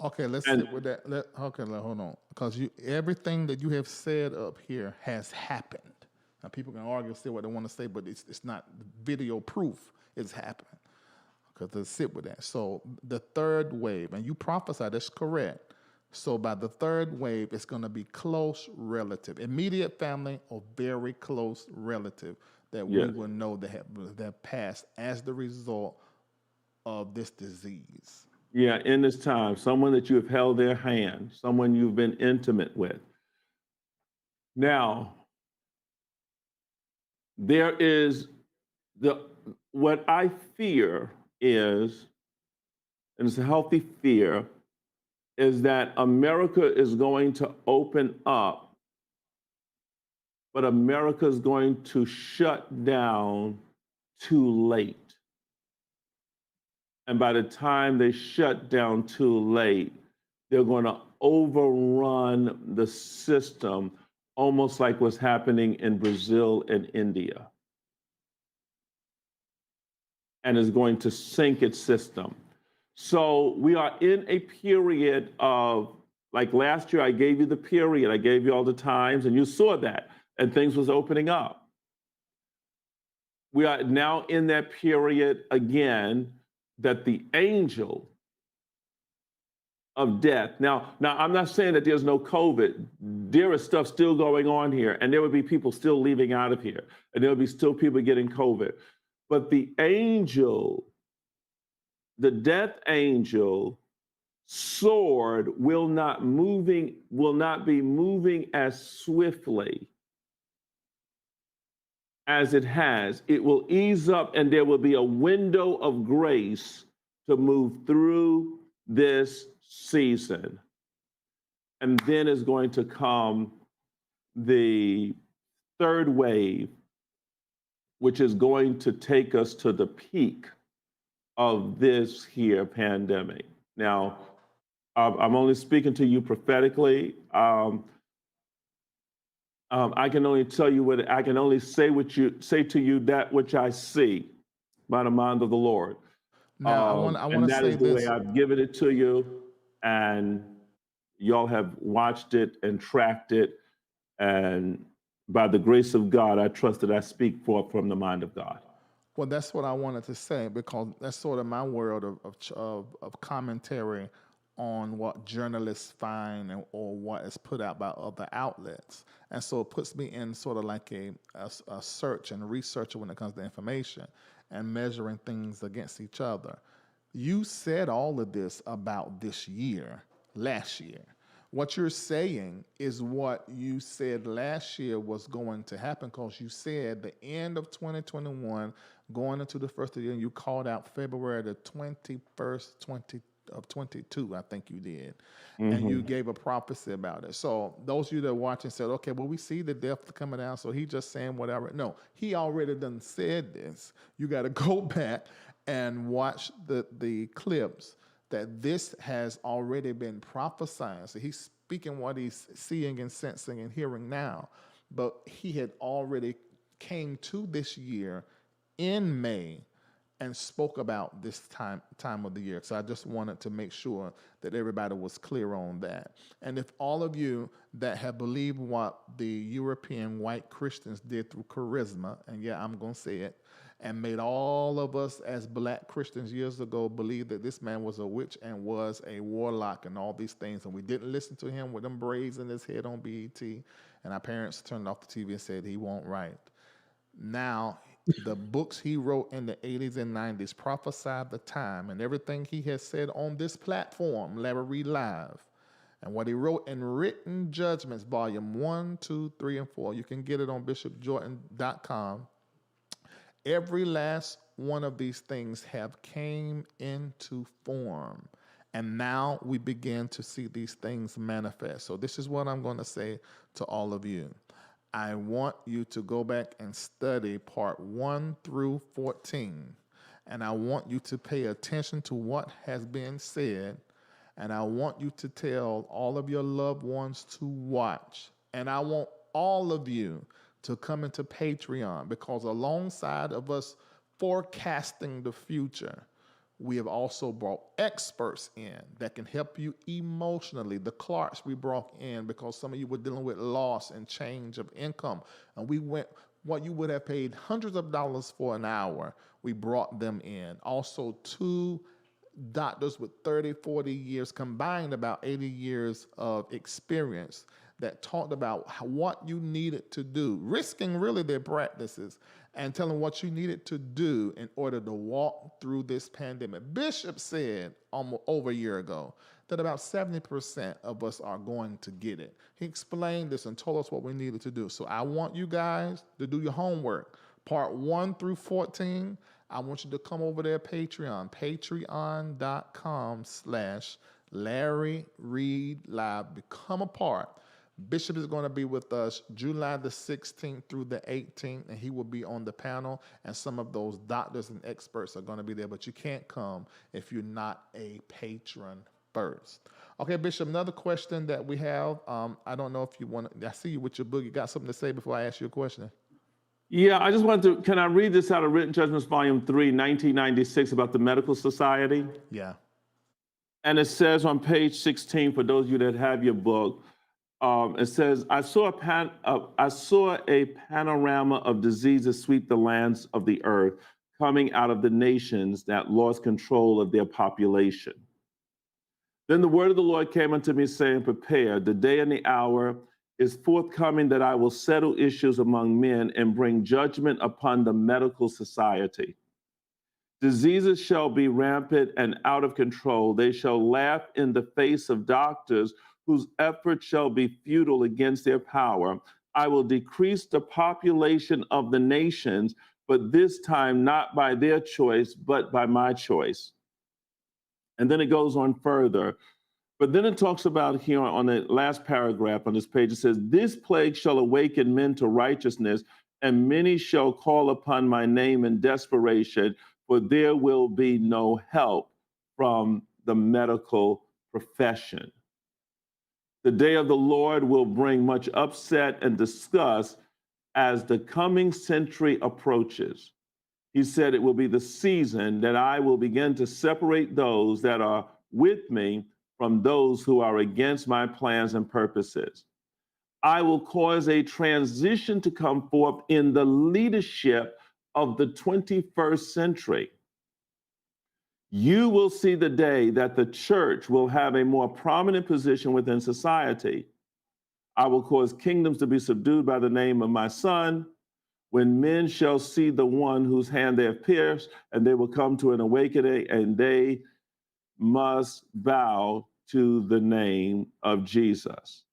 Speaker 2: Okay, let's sit with that. Hold on. Because everything that you have said up here has happened. Now, people can argue, say what they want to say, but it's not video proof it's happening. Because let's sit with that. So the third wave, and you prophesied, that's correct. So by the third wave, it's going to be close relative, immediate family or very close relative that we will know that have passed as the result of this disease.
Speaker 3: Yeah, in this time, someone that you have held their hand, someone you've been intimate with. Now, there is what I fear is, and it's a healthy fear, is that America is going to open up, but America is going to shut down too late. And by the time they shut down too late, they're going to overrun the system, almost like what's happening in Brazil and India, and is going to sink its system. So we are in a period of, like last year, I gave you the period, I gave you all the times, and you saw that, and things was opening up. We are now in that period again that the angel of death. Now, I'm not saying that there's no COVID. There is stuff still going on here, and there would be people still leaving out of here, and there would be still people getting COVID. But the angel, the death angel, sword will not be moving as swiftly as it has. It will ease up, and there will be a window of grace to move through this season. And then is going to come the third wave, which is going to take us to the peak of this here pandemic. Now, I'm only speaking to you prophetically. I can only tell you what I can only say to you that which I see by the mind of the Lord.
Speaker 2: Now, I want
Speaker 3: and
Speaker 2: to
Speaker 3: that
Speaker 2: say
Speaker 3: is the way
Speaker 2: this.
Speaker 3: I've given it to you, and y'all have watched it and tracked it, and by the grace of God, I trust that I speak forth from the mind of God.
Speaker 2: Well, that's what I wanted to say, because that's sort of my world of commentary on what journalists find or what is put out by other outlets. And so it puts me in sort of like a search and researcher when it comes to information and measuring things against each other. You said all of this about this year, last year. What you're saying is what you said last year was going to happen, because you said the end of 2021, going into the first of the year, and you called out February the 21st, of 22, I think you did. And you gave a prophecy about it. So those of you that are watching said, okay, well, we see the death coming down, so he just saying whatever. No, he already done said this. You got to go back and watch the clips that this has already been prophesied. So he's speaking what he's seeing and sensing and hearing now. But he had already came to this year in May and spoke about this time of the year. So I just wanted to make sure that everybody was clear on that. And if all of you that have believed what the European white Christians did through charisma, and yeah, I'm going to say it, and made all of us as black Christians years ago believe that this man was a witch and was a warlock and all these things, and we didn't listen to him with them braids in his head on BET, and our parents turned off the TV and said he won't write. Now, the books he wrote in the 80s and 90s prophesied the time, and everything he has said on this platform, Larry Reid Live, and what he wrote in Written Judgments, volume 1, 2, 3, and 4. You can get it on bishopjordan.com. Every last one of these things have came into form. And now we begin to see these things manifest. So this is what I'm going to say to all of you. I want you to go back and study part 1 through 14. And I want you to pay attention to what has been said. And I want you to tell all of your loved ones to watch. And I want all of you to come into Patreon, because alongside of us forecasting the future, we have also brought experts in that can help you emotionally. The Clarks we brought in because some of you were dealing with loss and change of income. And we went, what you would have paid hundreds of dollars for an hour, we brought them in. Also, 2 doctors with 30, 40 years combined, about 80 years of experience, that talked about what you needed to do, risking really their practices and telling what you needed to do in order to walk through this pandemic. Bishop said almost over a year ago that about 70% of us are going to get it. He explained this and told us what we needed to do. So I want you guys to do your homework. Part 1 through 14, I want you to come over there, Patreon, patreon.com/Larry Reid Live. Become a part. Bishop is going to be with us July the 16th through the 18th, and he will be on the panel, and some of those doctors and experts are going to be there, but you can't come if you're not a patron first. Okay, Bishop, another question that we have. I don't know if you want to, I see you with your book. You got something to say before I ask you a question?
Speaker 3: Yeah, I just wanted to, can I read this out of Written Judgments, Volume 3, 1996, about the Medical Society?
Speaker 2: Yeah.
Speaker 3: And it says on page 16, for those of you that have your book, it says, I saw a panorama of diseases sweep the lands of the earth, coming out of the nations that lost control of their population. Then the word of the Lord came unto me, saying, prepare, the day and the hour is forthcoming that I will settle issues among men and bring judgment upon the medical society. Diseases shall be rampant and out of control. They shall laugh in the face of doctors whose efforts shall be futile against their power. I will decrease the population of the nations, but this time not by their choice, but by my choice. And then it goes on further. But then it talks about here on the last paragraph on this page, it says, this plague shall awaken men to righteousness, and many shall call upon my name in desperation, for there will be no help from the medical profession. The day of the Lord will bring much upset and disgust as the coming century approaches. He said it will be the season that I will begin to separate those that are with me from those who are against my plans and purposes. I will cause a transition to come forth in the leadership of the 21st century. You will see the day that the church will have a more prominent position within society. I will cause kingdoms to be subdued by the name of my Son. When men shall see the one whose hand they have pierced, and they will come to an awakening, and they must bow to the name of Jesus.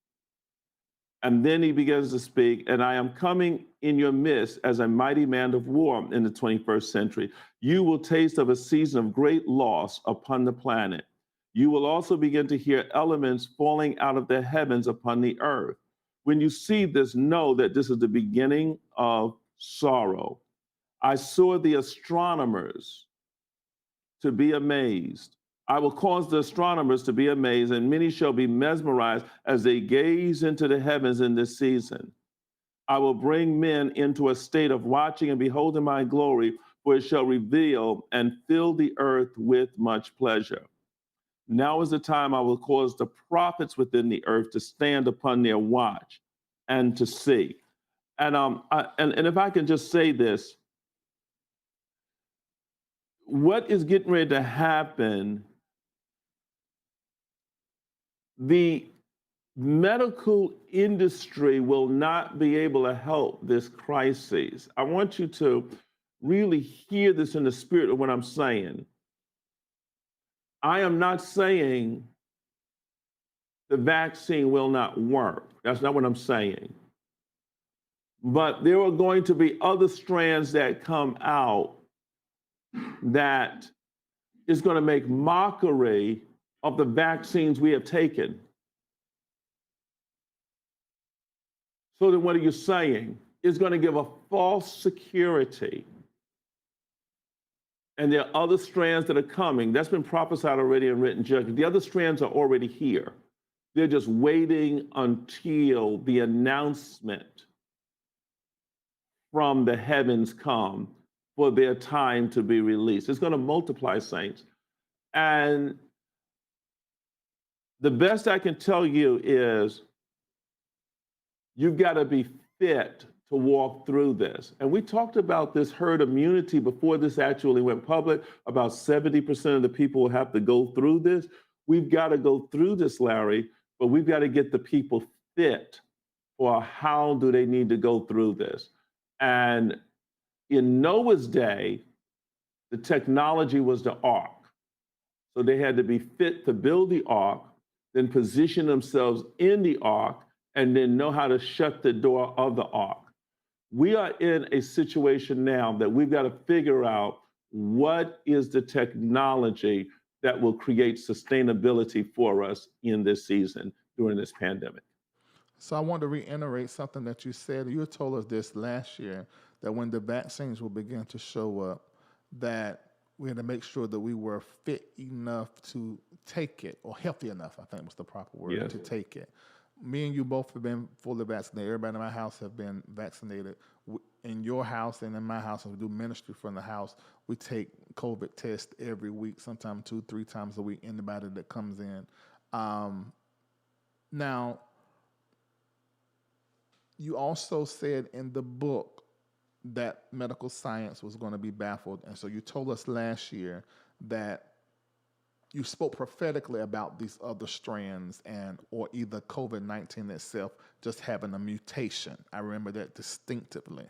Speaker 3: And then he begins to speak, and I am coming in your midst as a mighty man of war in the 21st century. You will taste of a season of great loss upon the planet. You will also begin to hear elements falling out of the heavens upon the earth. When you see this, know that this is the beginning of sorrow. I saw the astronomers to be amazed. I will cause the astronomers to be amazed, and many shall be mesmerized as they gaze into the heavens in this season. I will bring men into a state of watching and beholding my glory, for it shall reveal and fill the earth with much pleasure. Now is the time I will cause the prophets within the earth to stand upon their watch and to see. And if I can just say this, what is getting ready to happen, the medical industry will not be able to help this crisis. I want you to really hear this in the spirit of what I'm saying. I am not saying the vaccine will not work. That's not what I'm saying. But there are going to be other strands that come out that is going to make mockery of the vaccines we have taken. So then what are you saying? It's going to give a false security. And there are other strands that are coming. That's been prophesied already in written judgment. The other strands are already here. They're just waiting until the announcement from the heavens come for their time to be released. It's going to multiply, saints. And the best I can tell you is you've got to be fit to walk through this. And we talked about this herd immunity before this actually went public. About 70% of the people will have to go through this. We've got to go through this, Larry, but we've got to get the people fit for how do they need to go through this. And in Noah's day, the technology was the ark. So they had to be fit to build the ark, then position themselves in the ark, and then know how to shut the door of the ark. We are in a situation now that we've got to figure out what is the technology that will create sustainability for us in this season during this pandemic.
Speaker 2: So I want to reiterate something that you said. You told us this last year, that when the vaccines will begin to show up, that we had to make sure that we were fit enough to take it, or healthy enough, I think was the proper word,
Speaker 3: Yes.
Speaker 2: to take it. Me and you both have been fully vaccinated. Everybody in my house have been vaccinated. In your house and in my house, and we do ministry from the house, we take COVID tests every week, sometimes 2-3 times a week, anybody that comes in. Now, you also said in the book that medical science was going to be baffled. And so you told us last year that you spoke prophetically about these other strands or either COVID-19 itself just having a mutation. I remember that distinctively.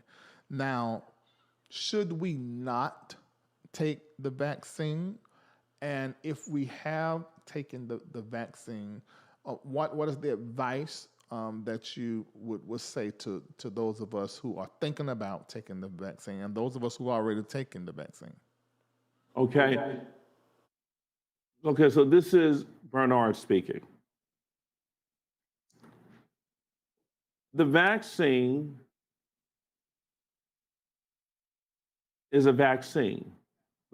Speaker 2: Now, should we not take the vaccine? And if we have taken the vaccine, what is the advice that you would say to those of us who are thinking about taking the vaccine and those of us who are already taking the vaccine?
Speaker 3: Okay. Okay, so this is Bernard speaking. The vaccine is a vaccine,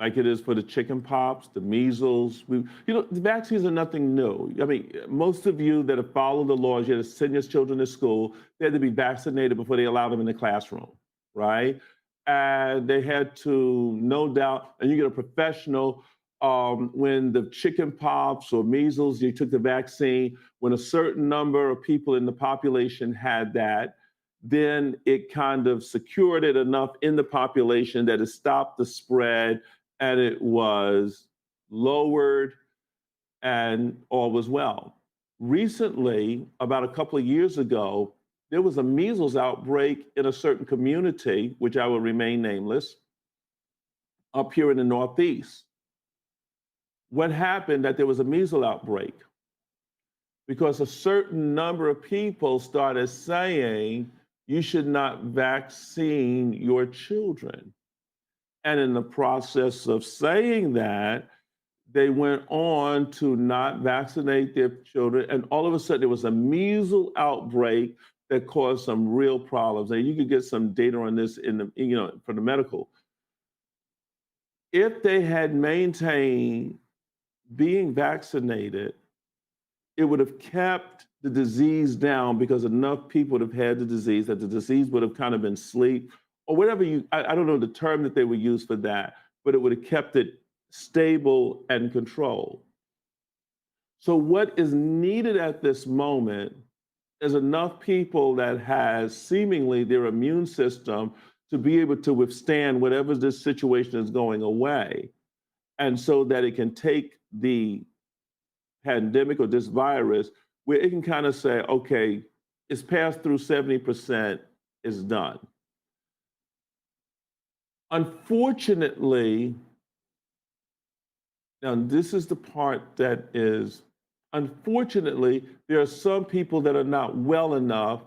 Speaker 3: like it is for the chicken pox, the measles. The vaccines are nothing new. I mean, most of you that have followed the laws, you had to send your children to school, they had to be vaccinated before they allowed them in the classroom, right? And they had to, no doubt, and you get a professional when the chicken pox or measles, you took the vaccine, when a certain number of people in the population had that, then it kind of secured it enough in the population that it stopped the spread and it was lowered and all was well. Recently, about a couple of years ago, there was a measles outbreak in a certain community, which I will remain nameless, up here in the Northeast. What happened that there was a measles outbreak? Because a certain number of people started saying you should not vaccine your children. And in the process of saying that, they went on to not vaccinate their children. And all of a sudden, there was a measles outbreak that caused some real problems. And you can get some data on this for the medical. If they had maintained being vaccinated, it would have kept the disease down because enough people would have had the disease that the disease would have kind of been sleep or whatever I don't know the term that they would use for that, but it would have kept it stable and controlled. So what is needed at this moment is enough people that has seemingly their immune system to be able to withstand whatever this situation is going away. And so that it can take the pandemic or this virus where it can kind of say, okay, it's passed through 70%, it's done. Unfortunately, now this is the part that is, unfortunately, there are some people that are not well enough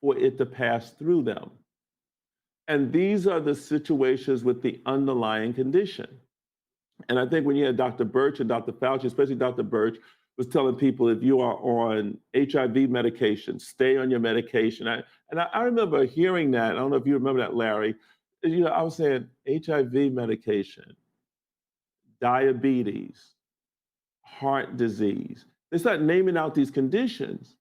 Speaker 3: for it to pass through them. And these are the situations with the underlying condition. And I think when you had Dr. Birch and Dr. Fauci, especially Dr. Birch, was telling people if you are on HIV medication, stay on your medication. I remember hearing that. I don't know if you remember that, Larry. I was saying HIV medication, diabetes, heart disease. They start naming out these conditions.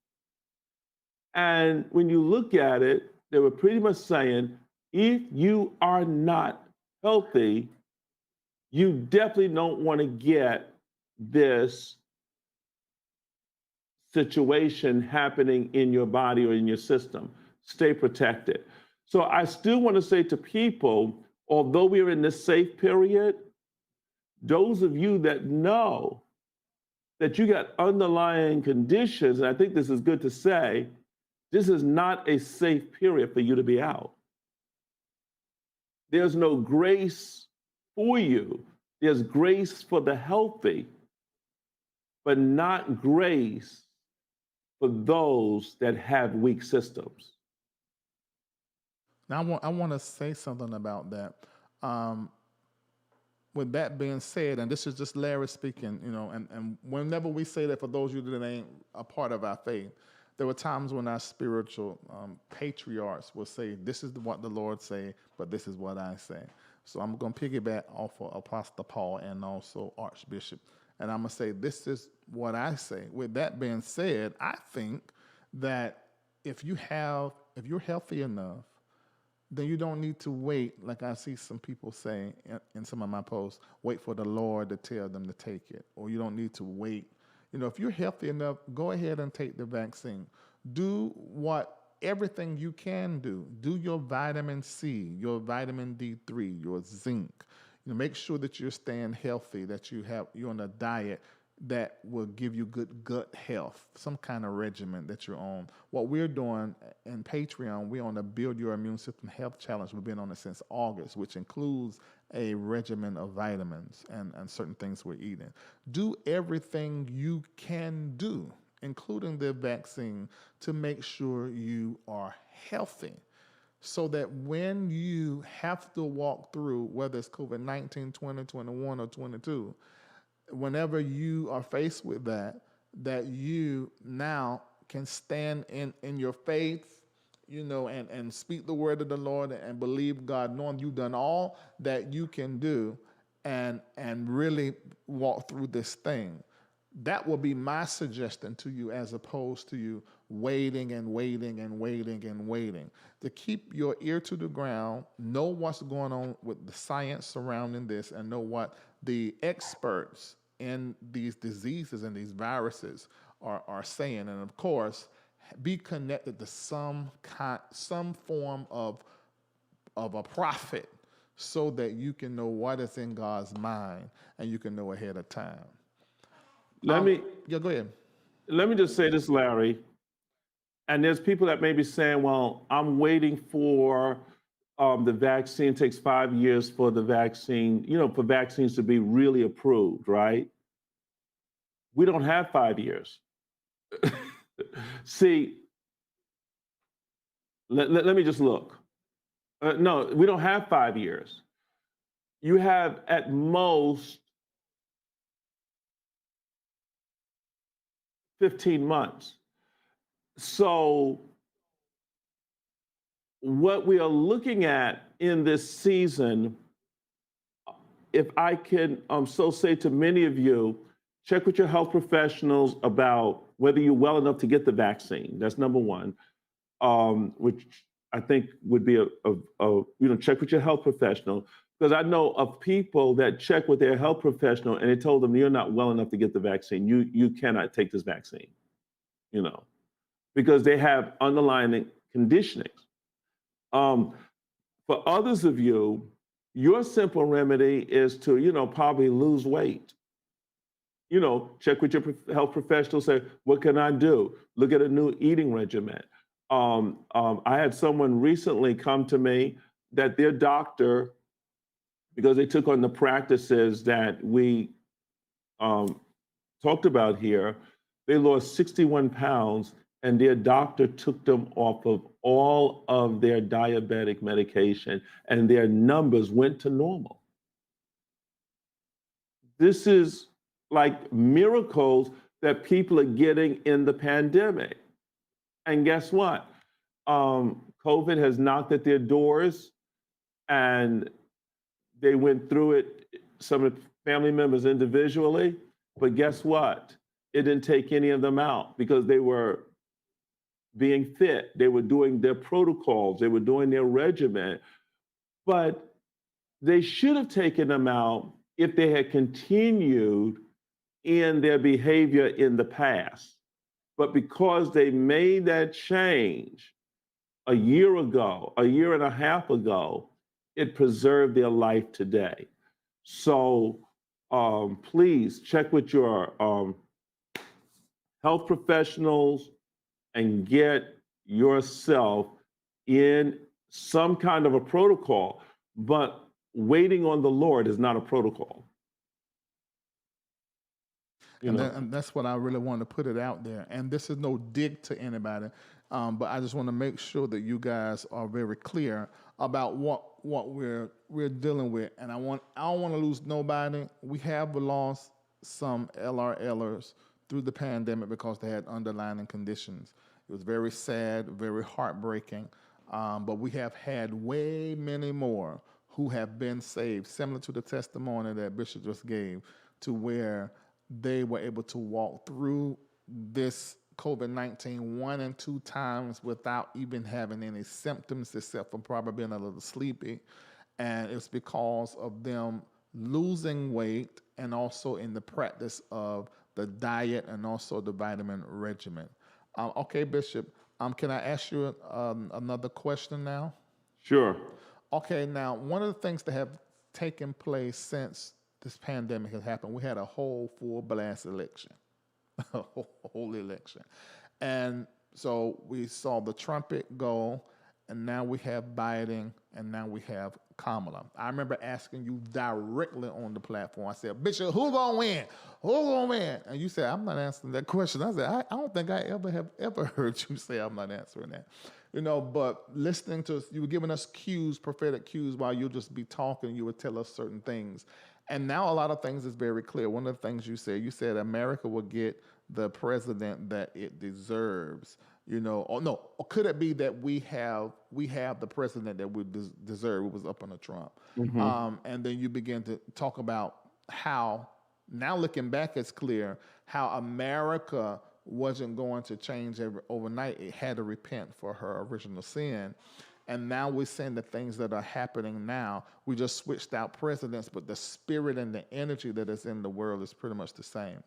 Speaker 3: And when you look at it, they were pretty much saying, if you are not healthy, you definitely don't want to get this situation happening in your body or in your system. Stay protected. So I still want to say to people, although we're in this safe period, those of you that know that you got underlying conditions, and I think this is good to say, this is not a safe period for you to be out. There's no grace for you. There's grace for the healthy, but not grace for those that have weak systems.
Speaker 2: Now, I want to say something about that. With that being said, and this is just Larry speaking, and whenever we say that, for those of you that ain't a part of our faith, there were times when our spiritual patriarchs will say, this is what the Lord say, but this is what I say. So I'm going to piggyback off of Apostle Paul and also Archbishop. And I'm going to say, this is what I say. With that being said, I think that if you're healthy enough, then you don't need to wait, like I see some people say in some of my posts, wait for the Lord to tell them to take it. Or you don't need to wait. If you're healthy enough, go ahead and take the vaccine. Do everything you can do. Do your vitamin C, your vitamin D3, your zinc. Make sure that you're staying healthy, that you're on a diet that will give you good gut health, some kind of regimen that you're on. What we're doing in Patreon, we're on the Build Your Immune System Health Challenge. We've been on it since August, which includes a regimen of vitamins and certain things we're eating. Do everything you can do, including the vaccine, to make sure you are healthy, so that when you have to walk through, whether it's COVID-19, 2021, or 22, whenever you are faced with that you now can stand in your faith, and speak the word of the Lord and believe God, knowing you've done all that you can do and really walk through this thing. That will be my suggestion to you, as opposed to you waiting and waiting and waiting and waiting. To keep your ear to the ground, know what's going on with the science surrounding this, and know what the experts in these diseases and these viruses are saying. And of course, be connected to some form of a prophet, so that you can know what is in God's mind and you can know ahead of time.
Speaker 3: Go
Speaker 2: ahead.
Speaker 3: Let me just say this, Larry. And there's people that may be saying, well, I'm waiting for the vaccine. It takes 5 years for the vaccine, for vaccines to be really approved, right? We don't have 5 years. See, let me just look. No, we don't have 5 years. You have at most 15 months. So what we are looking at in this season, if I can so say to many of you, check with your health professionals about whether you're well enough to get the vaccine. That's number one, which I think would be check with your health professional. Because I know of people that check with their health professional and they told them, you're not well enough to get the vaccine. You cannot take this vaccine, because they have underlying conditionings. For others of you, your simple remedy is to, probably lose weight. Check with your health professional, say, what can I do? Look at a new eating regimen. I had someone recently come to me that their doctor, because they took on the practices that we talked about here, they lost 61 pounds, and their doctor took them off of all of their diabetic medication, and their numbers went to normal. This is like miracles that people are getting in the pandemic. And guess what? COVID has knocked at their doors, and they went through it, some of the family members individually, but guess what? It didn't take any of them out, because they were being fit. They were doing their protocols. They were doing their regimen. But they should have taken them out if they had continued in their behavior in the past. But because they made that change a year ago, a year and a half ago, it preserved their life today. So please check with your health professionals and get yourself in some kind of a protocol. But waiting on the Lord is not a protocol.
Speaker 2: And that's what I really want to put it out there. And this is no dig to anybody, but I just want to make sure that you guys are very clear about what we're dealing with. And I don't want to lose nobody. We have lost some LRLers through the pandemic because they had underlying conditions. It was very sad, very heartbreaking. But we have had way many more who have been saved, similar to the testimony that Bishop just gave, to where they were able to walk through this COVID-19 one and two times without even having any symptoms except for probably being a little sleepy. And it's because of them losing weight and also in the practice of the diet and also the vitamin regimen. Okay, Bishop, can I ask you another question now?
Speaker 3: Sure.
Speaker 2: Okay, now one of the things that have taken place since this pandemic has happened, we had a whole full blast election, a whole election. And so we saw the trumpet go, and now we have Biden, and now we have Kamala. I remember asking you directly on the platform. I said, Bishop, who gonna win? Who gonna win? And you said, I'm not answering that question. I said, I don't think I ever heard you say I'm not answering that. But listening to, you were giving us cues, prophetic cues, while you'll just be talking, you would tell us certain things. And now a lot of things is very clear. One of the things you said America will get the president that it deserves. Or no, or could it be that we have the president that we deserve? It was up on the Trump. And then you begin to talk about how, now looking back, it's clear how America wasn't going to change overnight. It had to repent for her original sin. And now we're seeing the things that are happening now. We just switched out presidents, but the spirit and the energy that is in the world is pretty much the same.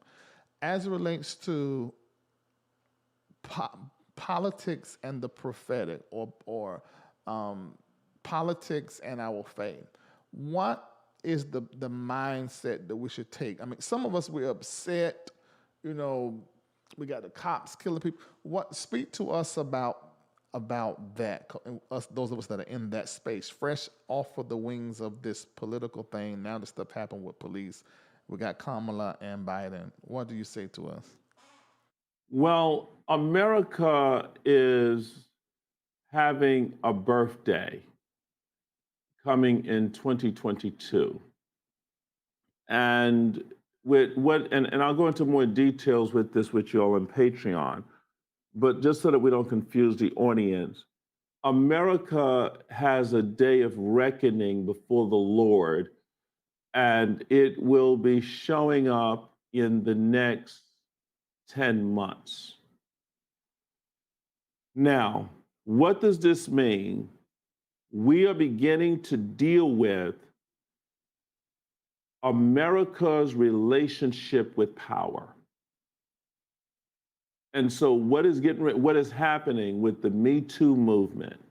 Speaker 2: As it relates to politics and the prophetic, or politics and our faith, what is the mindset that we should take? I mean, some of us, we're upset, we got the cops killing people. Speak to us about that, those of us that are in that space, fresh off of the wings of this political thing. Now the stuff happened with police. We got Kamala and Biden. What do you say to us?
Speaker 3: Well, America is having a birthday coming in 2022. And and I'll go into more details with this with you all on Patreon, but just so that we don't confuse the audience, America has a day of reckoning before the Lord, and it will be showing up in the next 10 months. Now, what does this mean? We are beginning to deal with America's relationship with power. And so what is happening with the Me Too movement,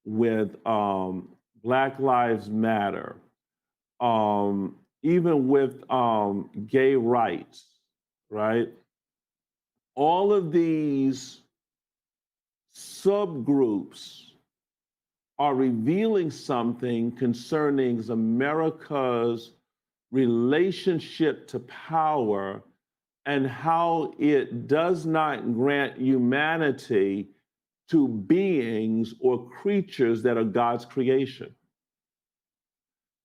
Speaker 3: with Black Lives Matter, even with gay rights, right? All of these subgroups are revealing something concerning America's relationship to power and how it does not grant humanity to beings or creatures that are God's creation.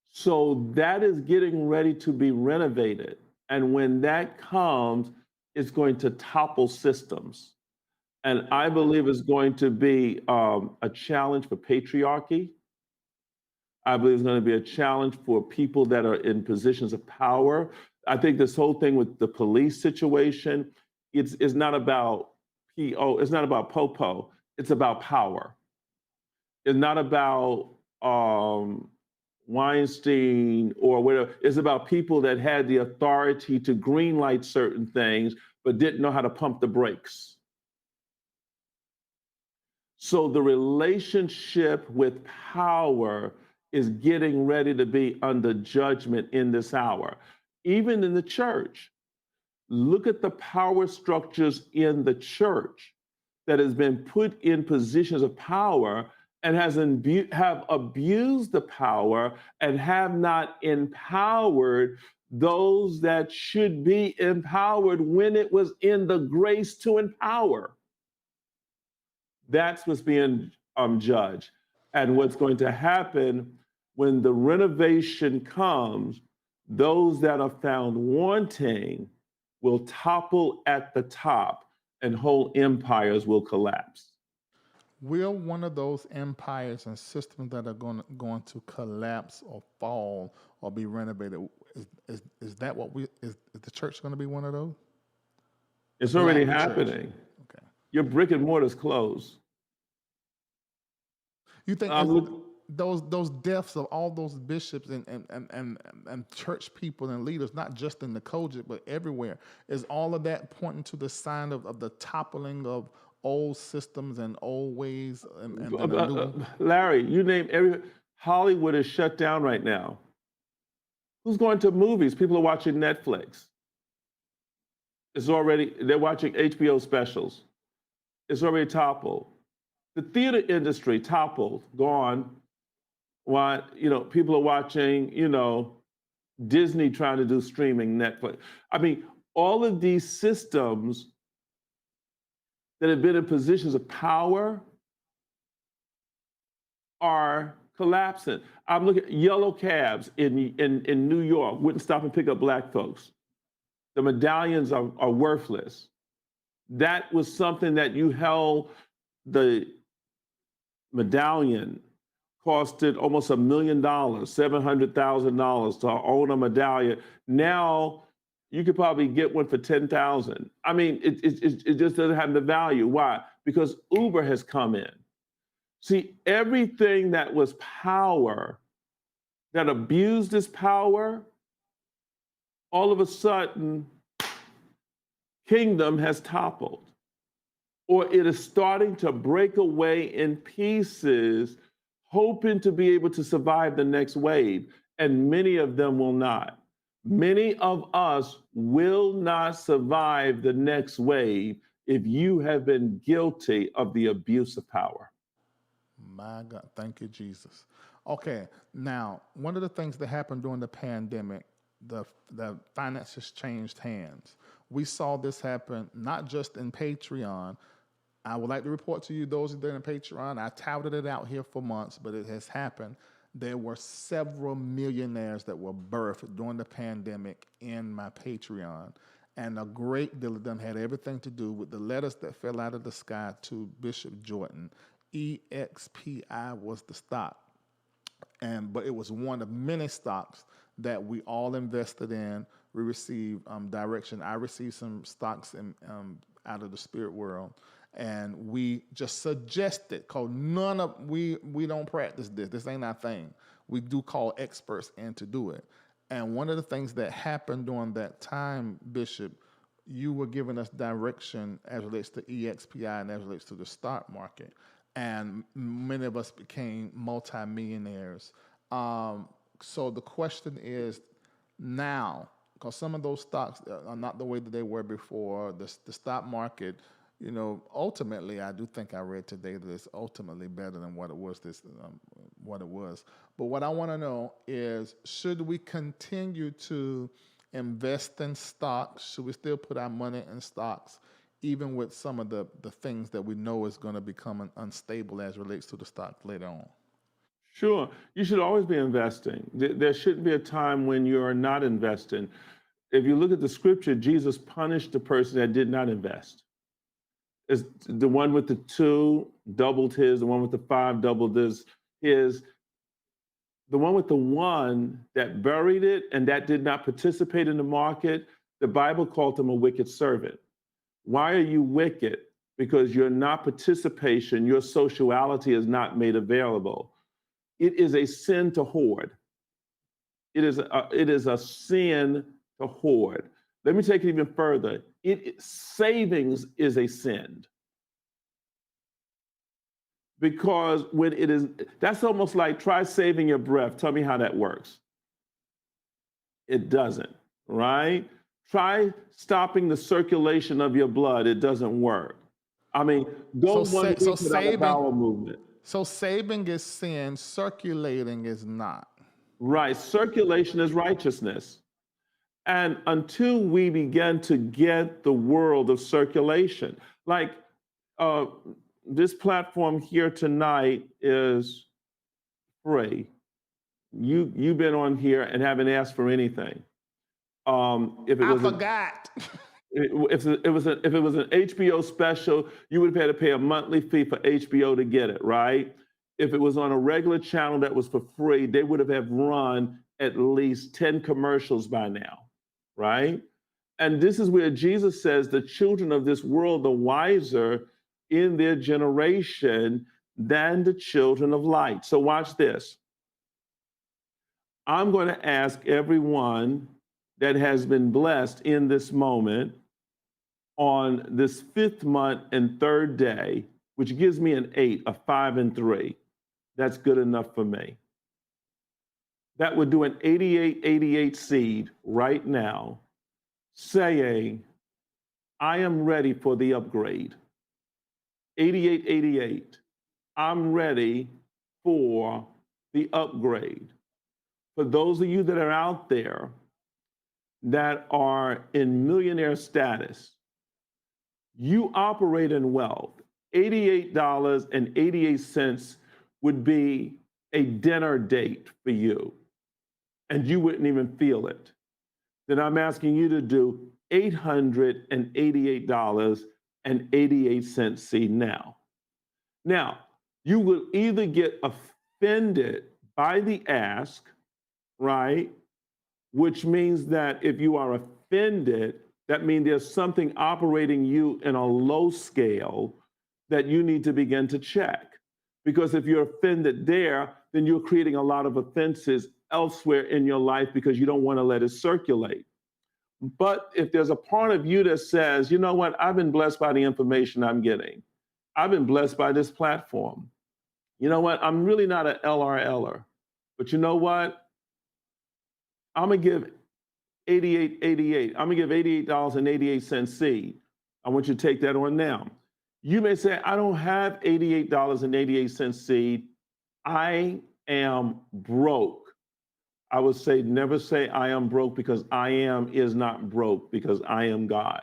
Speaker 3: So that is getting ready to be renovated. And when that comes, it's going to topple systems. And I believe it's going to be a challenge for patriarchy. I believe it's going to be a challenge for people that are in positions of power. I think this whole thing with the police situation, it's not about it's not about popo, it's about power. It's not about Weinstein or whatever. It's about people that had the authority to greenlight certain things, but didn't know how to pump the brakes. So the relationship with power is getting ready to be under judgment in this hour. Even in the church, look at the power structures in the church that has been put in positions of power and have abused the power and have not empowered those that should be empowered when it was in the grace to empower. That's what's being judged. And what's going to happen when the renovation comes, those that are found wanting will topple at the top and whole empires will collapse.
Speaker 2: Will one of those empires and systems that are going to collapse or fall or be renovated? Is that what is the church going to be one of those?
Speaker 3: It's already
Speaker 2: Black church.
Speaker 3: happening.
Speaker 2: Okay.
Speaker 3: Your brick and mortar's closed.
Speaker 2: You think
Speaker 3: Look,
Speaker 2: those deaths of all those bishops and church people and leaders, not just in the Kojic but everywhere, is all of that pointing to the sign of the toppling of old systems and old ways and then a new
Speaker 3: Larry, you name Hollywood is shut down right now. Who's going to movies? People are watching Netflix. They're watching HBO specials. It's already toppled. The theater industry toppled, gone. Why, people are watching, Disney trying to do streaming, Netflix. I mean, all of these systems that have been in positions of power are collapsing. I'm looking at yellow cabs in New York, wouldn't stop and pick up black folks. The medallions are worthless. That was something that you held. The medallion costed almost $1 million, $700,000 to own a medallion. Now you could probably get one for 10,000. I mean, it just doesn't have the value. Why? Because Uber has come in. See, everything that was power, that abused its power, all of a sudden, kingdom has toppled. Or it is starting to break away in pieces, hoping to be able to survive the next wave. And many of them will not. Many of us will not survive the next wave if you have been guilty of the abuse of power.
Speaker 2: My God, thank you, Jesus. Okay, now one of the things that happened during the pandemic, the finances changed hands. We saw this happen not just in Patreon. I would like to report to you, those that are in Patreon, I touted it out here for months, but it has happened. There were several millionaires that were birthed during the pandemic in my Patreon. And a great deal of them had everything to do with the letters that fell out of the sky to Bishop Jordan. EXPI was the stock. But it was one of many stocks that we all invested in. We received direction. I received some stocks out of the spirit world. And we just suggested, because we don't practice this. This ain't our thing. We do call experts in to do it. And one of the things that happened during that time, Bishop, you were giving us direction as relates to EXPI and as relates to the stock market. And many of us became multimillionaires. So the question is now, because some of those stocks are not the way that they were before, the stock market, ultimately, I do think I read today that it's ultimately better than what it was. But what I want to know is, should we continue to invest in stocks? Should we still put our money in stocks, even with some of the things that we know is going to become unstable as relates to the stock later on?
Speaker 3: Sure. You should always be investing. There shouldn't be a time when you are not investing. If you look at the scripture, Jesus punished the person that did not invest. Is the one with the 2 doubled his, the one with the 5 doubled his. The one with the 1 that buried it and that did not participate in the market, the Bible called him a wicked servant. Why are you wicked? Because you're not participation, your sociality is not made available. It is a sin to hoard. It is a sin to hoard. Let me take it even further. Savings is a sin. Because when it is, that's almost like try saving your breath. Tell me how that works. It doesn't, right? Try stopping the circulation of your blood. It doesn't work. I mean, go 1 week without a bowel movement.
Speaker 2: So saving is sin, circulating is not.
Speaker 3: Right, circulation is righteousness. And until we begin to get the world of circulation, like this platform here tonight is free. You've been on here and haven't asked for anything.
Speaker 2: I forgot.
Speaker 3: If if it was an HBO special, you would have had to pay a monthly fee for HBO to get it, right? If it was on a regular channel that was for free, they would have run at least 10 commercials by now, right? And this is where Jesus says the children of this world are wiser in their generation than the children of light. So watch this. I'm going to ask everyone that has been blessed in this moment on this 5th month and 3rd day, which gives me an 8, a 5 and 3. That's good enough for me. That would do an 8888 seed right now, saying, I am ready for the upgrade. 8888, I'm ready for the upgrade. For those of you that are out there that are in millionaire status, you operate in wealth. $88.88 would be a dinner date for you, and you wouldn't even feel it. Then I'm asking you to do $888.88 seed now. Now, you will either get offended by the ask, right? Which means that if you are offended, that means there's something operating you in a low scale that you need to begin to check. Because if you're offended there, then you're creating a lot of offenses elsewhere in your life because you don't want to let it circulate. But if there's a part of you that says, you know what, I've been blessed by the information I'm getting. I've been blessed by this platform. You know what, I'm really not an LRLer. But you know what? I'm going to give 88.88. I'm going to give $88.88 seed. I want you to take that on now. You may say, I don't have $88.88 seed. I am broke. I would say, never say I am broke, because I am is not broke, because I am God.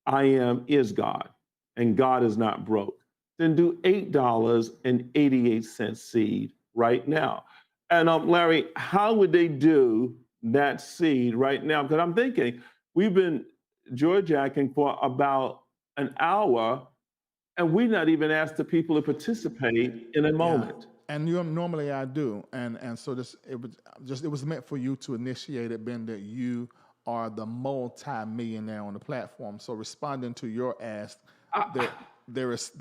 Speaker 3: I am is God, and God is not broke. Then do $8.88 seed right now. And Larry, how would they do that seed right now? Because I'm thinking, we've been Georgiacking for about an hour, and we've not even asked the people to participate in a moment.
Speaker 2: And normally I do, and so it was meant for you to initiate it, being that you are the multi-millionaire on the platform. So responding to your ask, there is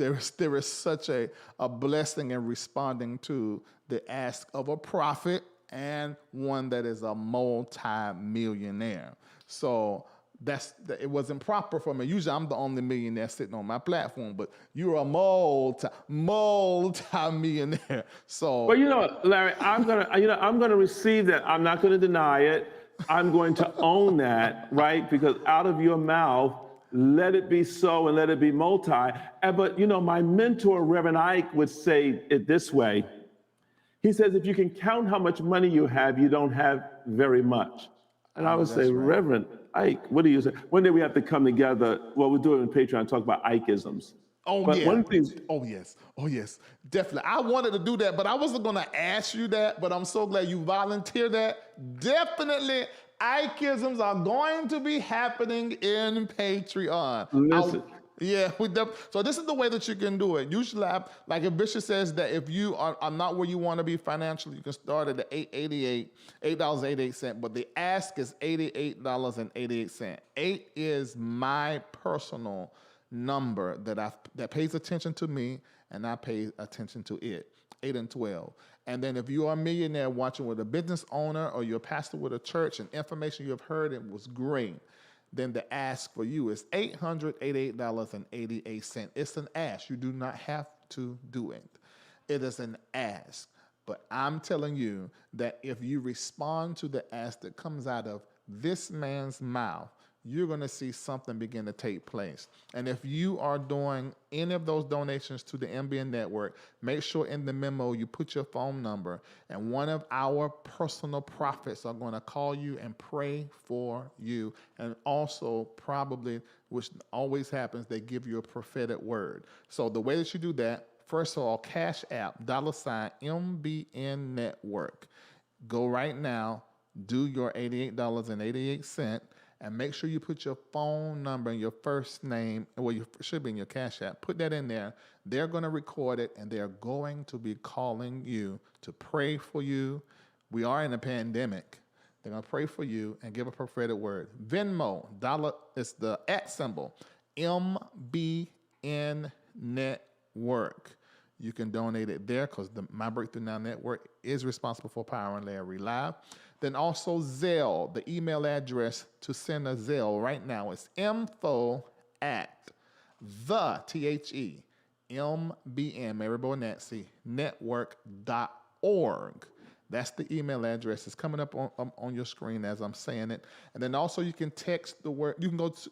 Speaker 2: such a blessing in responding to the ask of a prophet and one that is a multi-millionaire. So it wasn't proper for me. Usually I'm the only millionaire sitting on my platform, but you're a multi-millionaire. So,
Speaker 3: well, you know, Larry, I'm gonna receive that. I'm not gonna deny it. I'm going to own that, right? Because out of your mouth, let it be so and let it be multi. But you know, my mentor, Reverend Ike, would say it this way. He says, if you can count how much money you have, you don't have very much. And I would say, right. Reverend Ike, what do you say? One day we have to come together. Well, we'll do it on Patreon, talk about Ikeisms.
Speaker 2: Oh, but yeah. One thing, oh, yes. Definitely. I wanted to do that, but I wasn't going to ask you that, but I'm so glad you volunteered that. Definitely, Ikeisms are going to be happening in Patreon.
Speaker 3: Listen.
Speaker 2: So this is the way that you can do it. Usually, like if Bishop says that if you are not where you want to be financially, you can start at the $8.88, but the ask is $88.88. 8 is my personal number that pays attention to me, and I pay attention to it. 8 and 12. And then if you are a millionaire watching with a business owner or you're a pastor with a church and information you have heard, it was great, then the ask for you is $888.88. It's an ask. You do not have to do it. It is an ask. But I'm telling you that if you respond to the ask that comes out of this man's mouth, you're going to see something begin to take place. And if you are doing any of those donations to the MBN network, make sure in the memo you put your phone number, and one of our personal prophets are going to call you and pray for you. And also, probably, which always happens, they give you a prophetic word. So the way that you do that, first of all, Cash App, $MBN Network. Go right now, do your $88.88, and make sure you put your phone number and your first name, well, you should be in your Cash App. Put that in there. They're going to record it, and they're going to be calling you to pray for you. We are in a pandemic. They're going to pray for you and give a prophetic word. Venmo, dollar, is the @ symbol, MBN Network. You can donate it there because My Breakthrough Now Network is responsible for powering Larry Reid Live. Then also Zelle, the email address to send a Zelle right now is info@MBN, Mary Boy Nancy, network.org. That's the email address. It's coming up on your screen as I'm saying it. And then also you can text the word,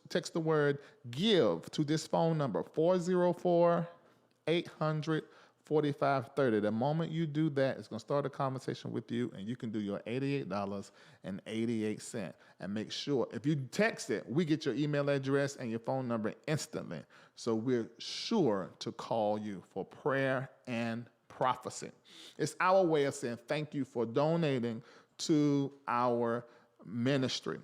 Speaker 2: text the word give to this phone number, 404-800-4530. The moment you do that, it's going to start a conversation with you, and you can do your $88.88. And make sure, if you text it, we get your email address and your phone number instantly. So we're sure to call you for prayer and prophecy. It's our way of saying thank you for donating to our ministry.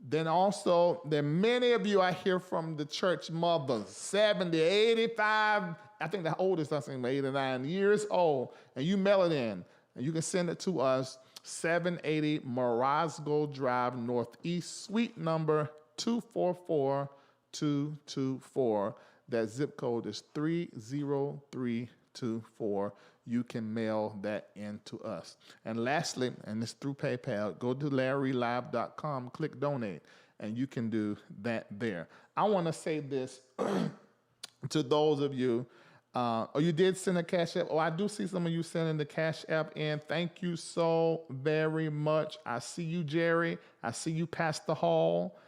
Speaker 2: Then also, there are many of you I hear from the church mothers, 70, 85, I think the oldest I seen 89 years old, and you mail it in, and you can send it to us, 780 Morosgo Drive Northeast, suite number 244224. That zip code is 30324. You can mail that in to us. And lastly, and it's through PayPal, go to LarryLive.com, click donate, and you can do that there. I want to say this to those of you, you did send a Cash App. I do see some of you sending the Cash App in. Thank you so very much. I see you, Jerry. I see you, Pastor Hall.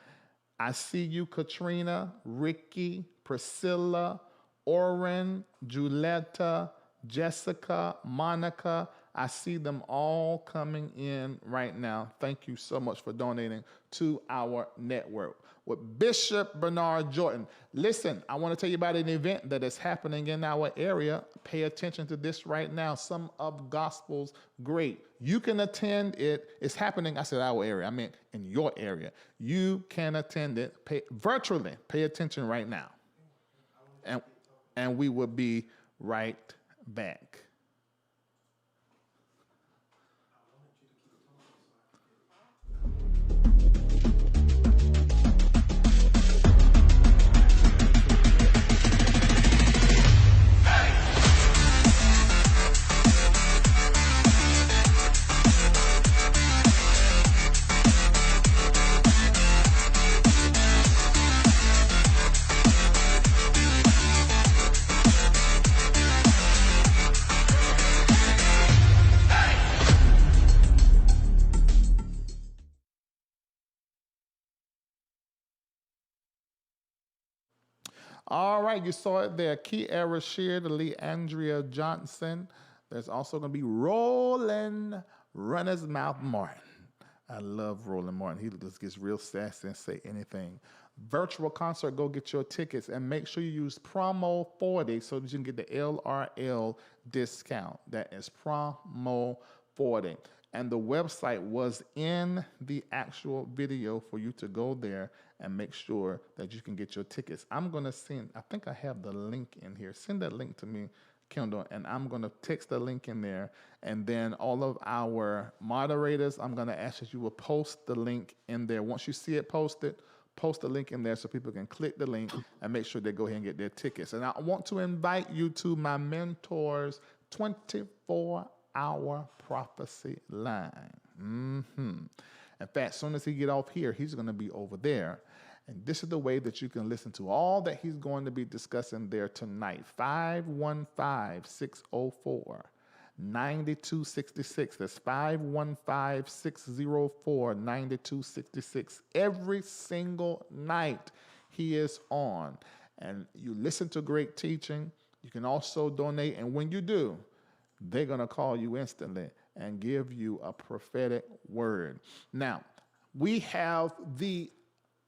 Speaker 2: I see you, Katrina, Ricky, Priscilla, Oren, Juletta, Jessica, Monica. I see them all coming in right now. Thank you so much for donating to our network. With Bishop Bernard Jordan. Listen, I want to tell you about an event that is happening in our area. Pay attention to this right now. Some of gospel's great. You can attend it. It's happening. I said our area. I meant in your area. You can attend it virtually. Pay attention right now. And we will be right back. All right, you saw it there. Kiara Shear, the lead, Andrea Johnson. There's also going to be Roland Runner's Mouth Martin. I love Roland Martin. He just gets real sassy and say anything. Virtual concert, go get your tickets and make sure you use promo 40 so that you can get the LRL discount. That is promo 40. And the website was in the actual video for you to go there and make sure that you can get your tickets. I'm going to send, I think I have the link in here. Send that link to me, Kendall, and I'm going to text the link in there. And then all of our moderators, I'm going to ask that you will post the link in there. Once you see it posted, post the link in there so people can click the link and make sure they go ahead and get their tickets. And I want to invite you to my mentor's 24-hour prophecy line. In fact, as soon as he get off here, he's going to be over there. And this is the way that you can listen to all that he's going to be discussing there tonight. 515-604-9266. That's 515-604-9266. Every single night he is on. And you listen to great teaching. You can also donate. And when you do, they're going to call you instantly and give you a prophetic word. Now, we have the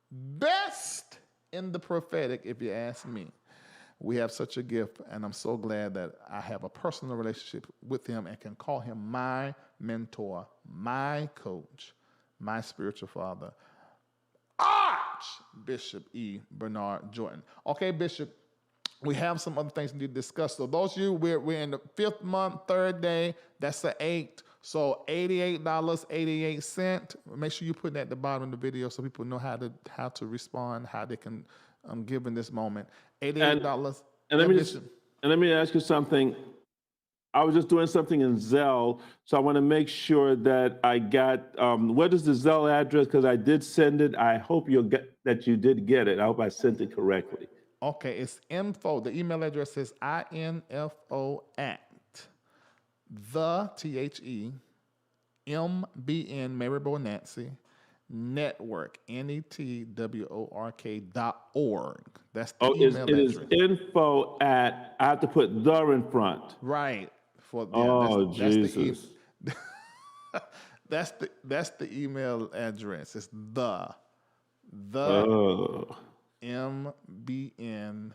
Speaker 2: best in the prophetic, if you ask me. We have such a gift, and I'm so glad that I have a personal relationship with him and can call him my mentor, my coach, my spiritual father. Archbishop E. Bernard Jordan. Okay, Bishop, we have some other things we need to discuss. So those of you, we're in the 5th month, 3rd day. That's the 8th. So $88.88. Make sure you put that at the bottom of the video so people know how to respond, how they can give in this moment. $88.
Speaker 3: And let me ask you something. I was just doing something in Zelle, so I want to make sure that I got. What is the Zelle address? Because I did send it. I hope that you did get it. I hope I sent it correctly.
Speaker 2: Okay, it's info. The email address is info at the THEMBN Maryborough Nancy network network.org. That's the email address.
Speaker 3: It is info at. I have to put the in front.
Speaker 2: Right.
Speaker 3: Jesus.
Speaker 2: That's the email address. It's the MBN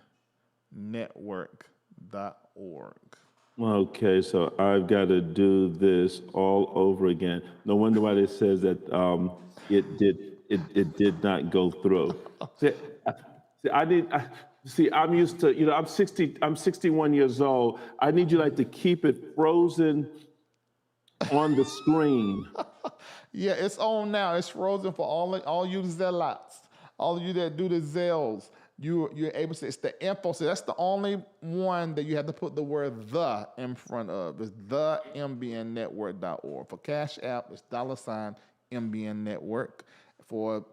Speaker 2: network.org.
Speaker 3: Okay, so I've got to do this all over again. No wonder why it says that it did not go through. I'm used to, I'm 61 years old. I need you to keep it frozen on the screen.
Speaker 2: Yeah, it's on now. It's frozen for all you Zealots, all of you that do the Zelles. You're able to. It's the info. So that's the only one that you have to put the word "the" in front of. It's the mbnnetwork.org. For Cash App, it's $MBN Network. For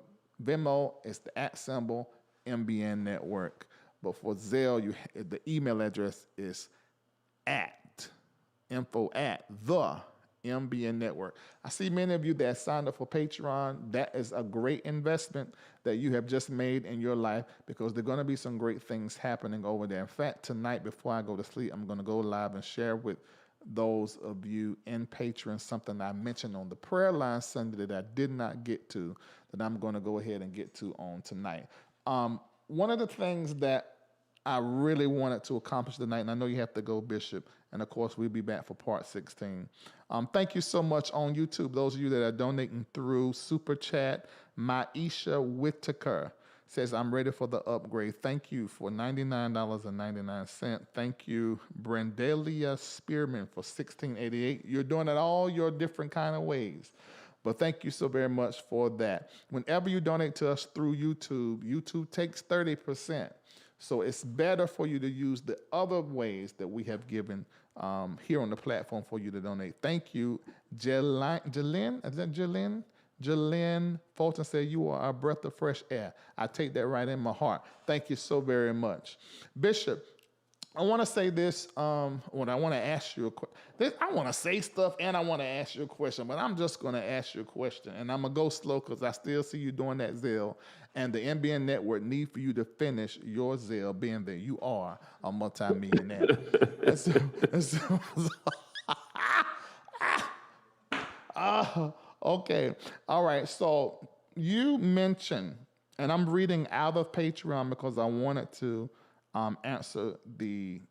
Speaker 2: Venmo, it's the @ MBN Network. But for Zelle, the email address is info at the MBN Network. I see many of you that signed up for Patreon. That is a great investment that you have just made in your life, because there are going to be some great things happening over there. In fact, tonight before I go to sleep, I'm going to go live and share with those of you in Patreon something I mentioned on the prayer line Sunday that I did not get to, that I'm going to go ahead and get to on tonight. One of the things that I really wanted to accomplish tonight, and I know you have to go, Bishop, and of course we'll be back for part 16. Thank you so much on YouTube. Those of you that are donating through Super Chat, Maisha Whitaker says, I'm ready for the upgrade. Thank you for $99.99. Thank you, Brendalia Spearman, for $16.88. You're doing it all your different kind of ways. But thank you so very much for that. Whenever you donate to us through YouTube, YouTube takes 30%. So it's better for you to use the other ways that we have given here on the platform for you to donate. Thank you, Jalen. Is that Jalen? Jalen Fulton said, you are a breath of fresh air. I take that right in my heart. Thank you so very much. Bishop, I want to say this. I want to ask you a question. I want to say stuff and I want to ask you a question, but I'm just going to ask you a question. And I'm going to go slow because I still see you doing that Zelle. And the MBN Network need for you to finish your Zelle, being that you are a multimillionaire. Okay. All right. So you mentioned, and I'm reading out of Patreon because I wanted to answer the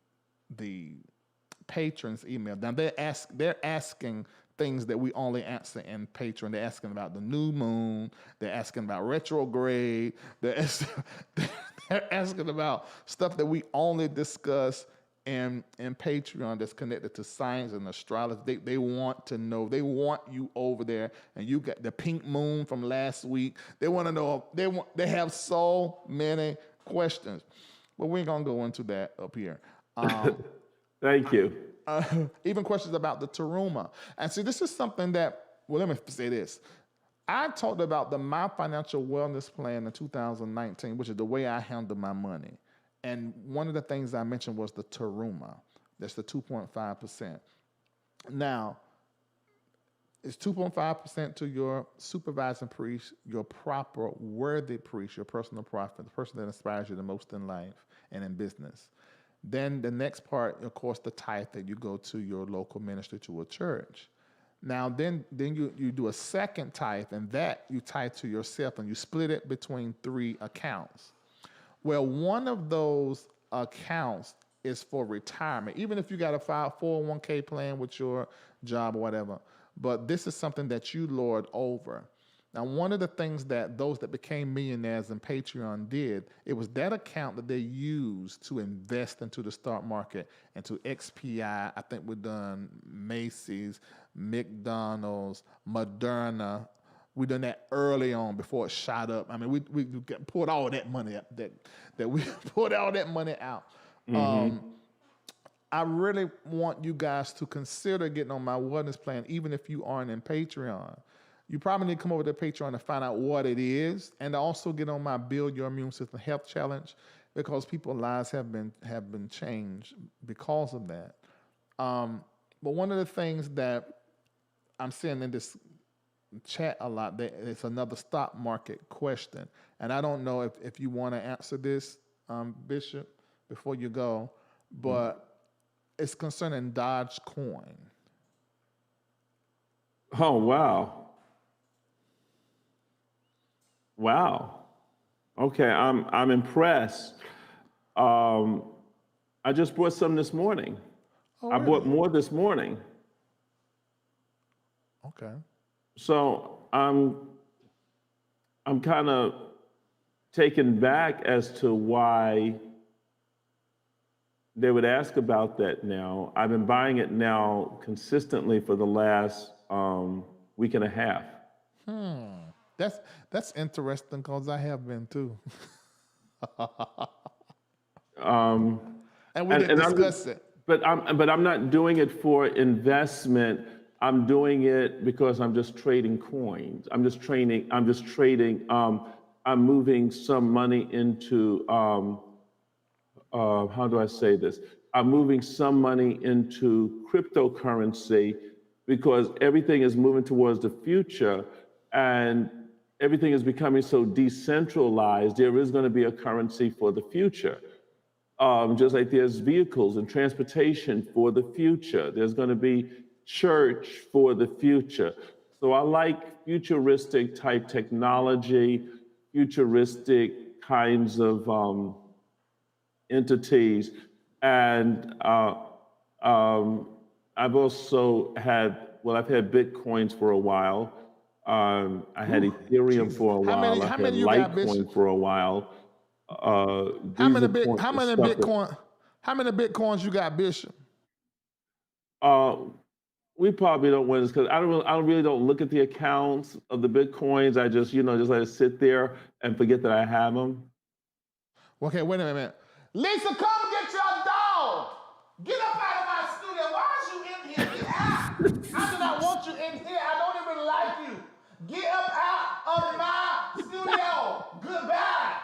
Speaker 2: patrons' email. Now they're asking things that we only answer in Patreon. They're asking about the new moon. They're asking about retrograde. They're asking about stuff that we only discuss in Patreon that's connected to science and astrology. They want to know. They want you over there, and you got the pink moon from last week. They want to know. They have so many questions. But we ain't gonna go into that up here.
Speaker 3: Thank you.
Speaker 2: Even questions about the Teruma. And see, this is something that, well, let me say this. I talked about My Financial Wellness Plan in 2019, which is the way I handle my money. And one of the things I mentioned was the Teruma. That's the 2.5%. Now, it's 2.5% to your supervising priest, your proper worthy priest, your personal prophet, the person that inspires you the most in life and in business. Then the next part, of course, the tithe that you go to your local ministry, to a church. Now, then you do a second tithe, and that you tithe to yourself, and you split it between 3 accounts. Well, one of those accounts is for retirement, even if you got a 401k plan with your job or whatever. But this is something that you lord over. Now, one of the things that those that became millionaires in Patreon did, it was that account that they used to invest into the stock market, into XPI. I think we've done Macy's, McDonald's, Moderna. We done that early on before it shot up. I mean, we poured all that money up, that we poured all that money out. I really want you guys to consider getting on my wellness plan, even if you aren't in Patreon. You probably need to come over to Patreon to find out what it is, and also get on my Build Your Immune System Health Challenge, because people's lives have been changed because of that. But one of the things that I'm seeing in this chat a lot, that it's another stock market question, and I don't know if you want to answer this, Bishop, before you go, but it's concerning Dogecoin.
Speaker 3: Oh, wow. Wow. Okay, I'm impressed. I just bought some this morning.
Speaker 2: Oh,
Speaker 3: I bought
Speaker 2: really?
Speaker 3: more this morning.
Speaker 2: Okay.
Speaker 3: So I'm kind of taken back as to why they would ask about that now. I've been buying it now consistently for the last week and a half.
Speaker 2: That's interesting, because I have been too.
Speaker 3: Um,
Speaker 2: And we didn't
Speaker 3: I'm
Speaker 2: discuss it.
Speaker 3: But I'm not doing it for investment. I'm doing it because I'm just trading coins. I'm just trading. I'm moving some money into. How do I say this? I'm moving some money into cryptocurrency because everything is moving towards the future, and everything is becoming so decentralized. There is going to be a currency for the future. Just like there's vehicles and transportation for the future, there's going to be church for the future. So I like futuristic type technology, futuristic kinds of entities. And I've also I've had Bitcoins for a while. I had Ethereum for a while. I
Speaker 2: How
Speaker 3: had
Speaker 2: many you got,
Speaker 3: Litecoin
Speaker 2: Bishop?
Speaker 3: for a while.
Speaker 2: How
Speaker 3: These
Speaker 2: many
Speaker 3: are stuff that,
Speaker 2: How many Bitcoins you got, Bishop?
Speaker 3: we probably don't win this because I really don't look at the accounts of the Bitcoins. I just just let it sit there and forget that I have them.
Speaker 2: Okay, wait a minute. Lisa, come get your dog. Get up out of my studio. Why is you in here? Get out. I do not want you in here. I don't even like you. Get up out of my studio. Goodbye.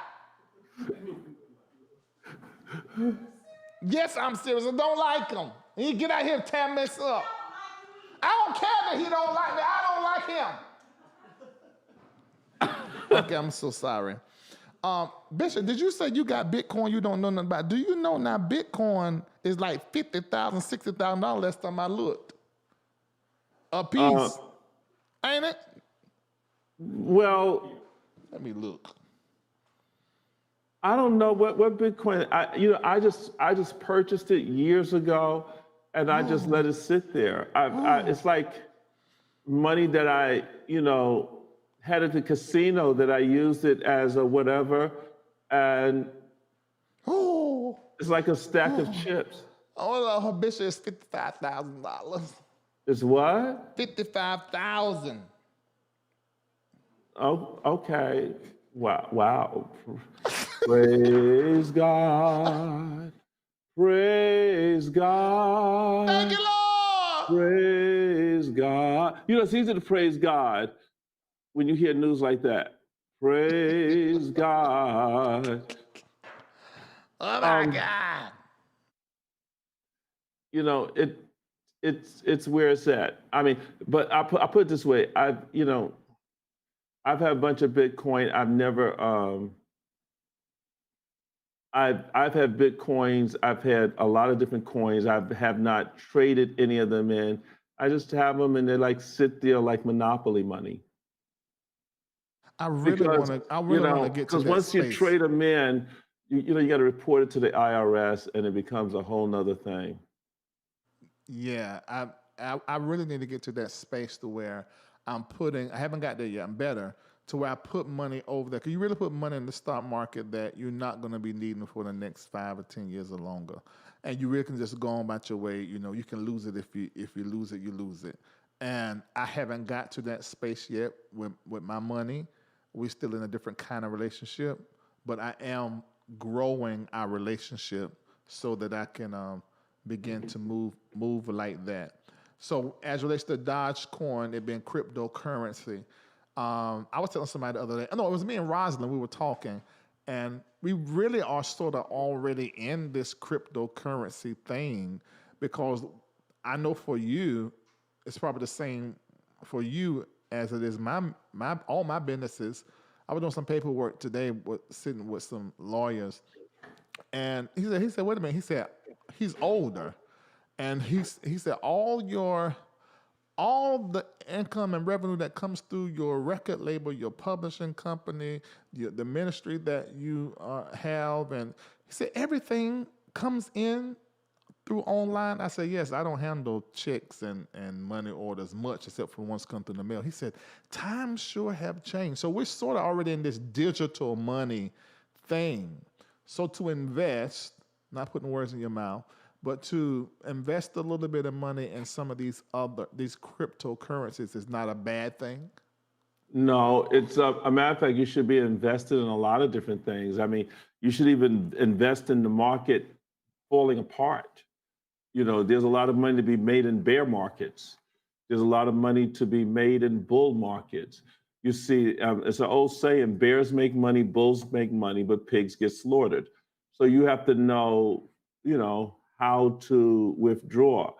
Speaker 2: Yes, I'm serious. I don't like him. And you get out here and tear mess up. I don't care that he don't like me. I don't like him. Okay, I'm so sorry. Bishop, did you say you got Bitcoin you don't know nothing about? Do you know now Bitcoin is like $50,000, $60,000 last time I looked? A piece. Ain't it?
Speaker 3: Well,
Speaker 2: let me look.
Speaker 3: I don't know what Bitcoin. I just purchased it years ago, and I just let it sit there. It's like money that I had at the casino that I used it as a whatever, and it's like a stack of chips.
Speaker 2: Oh, her Bishop is $55,000.
Speaker 3: It's what?
Speaker 2: 55,000.
Speaker 3: Oh, okay. Wow. Praise God. Praise God.
Speaker 2: Thank you, Lord.
Speaker 3: Praise God. It's easy to praise God when you hear news like that. Praise God.
Speaker 2: Oh my God.
Speaker 3: It's where it's at. I mean, but I put it this way. I've had a bunch of Bitcoin. I've never I've had Bitcoins. I've had a lot of different coins. I have not traded any of them in. I just have them, and they like sit there like Monopoly money.
Speaker 2: I really want to get to that
Speaker 3: because once you trade them in, you got to report it to the IRS, and it becomes a whole nother thing.
Speaker 2: Yeah, I really need to get to that space to where I haven't got there yet. I'm better to where I put money over there. Because you really put money in the stock market that you're not going to be needing for the next 5 or 10 years or longer. And you really can just go on about your way. You can lose it if you lose it, you lose it. And I haven't got to that space yet with my money. We're still in a different kind of relationship, but I am growing our relationship so that I can begin to move like that. So as relates to Dogecoin, it being cryptocurrency, I was telling somebody the other day. No, it was me and Rosalind. We were talking, and we really are sort of already in this cryptocurrency thing because I know for you, it's probably the same for you as it is my all my businesses. I was doing some paperwork today, sitting with some lawyers, and he said, wait a minute. He said he's older, and he said all the income and revenue that comes through your record label, your publishing company, the ministry that you have, and he said everything comes in through online. I said, yes, I don't handle checks and money orders much except for ones come through the mail. He said, times sure have changed. So we're sort of already in this digital money thing. So to invest, not putting words in your mouth, but to invest a little bit of money in some of these cryptocurrencies is not a bad thing.
Speaker 3: No, it's a matter of fact, you should be invested in a lot of different things. I mean, you should even invest in the market falling apart. There's a lot of money to be made in bear markets. There's a lot of money to be made in bull markets. You see, it's an old saying, bears make money, bulls make money, but pigs get slaughtered. So you have to know, how to withdraw.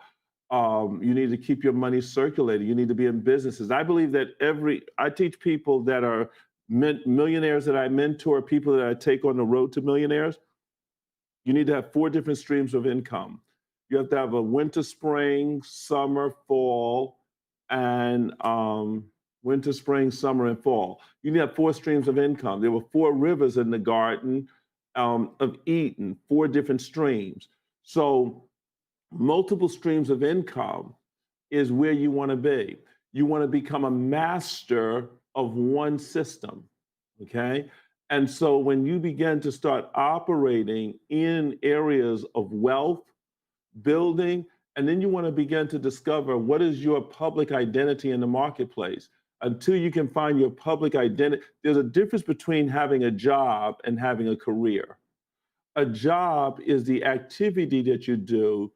Speaker 3: You need to keep your money circulating. You need to be in businesses. I believe that I teach people that are millionaires that I mentor, people that I take on the road to millionaires. You need to have 4 different streams of income. You have to have a winter, spring, summer, fall, and winter, spring, summer, and fall. You need to have 4 streams of income. There were 4 rivers in the Garden of Eden, 4 different streams. So multiple streams of income is where you want to be. You want to become a master of one system, okay? And so when you begin to start operating in areas of wealth, building, and then you want to begin to discover what is your public identity in the marketplace. Until you can find your public identity, there's a difference between having a job and having a career. A job is the activity that you do.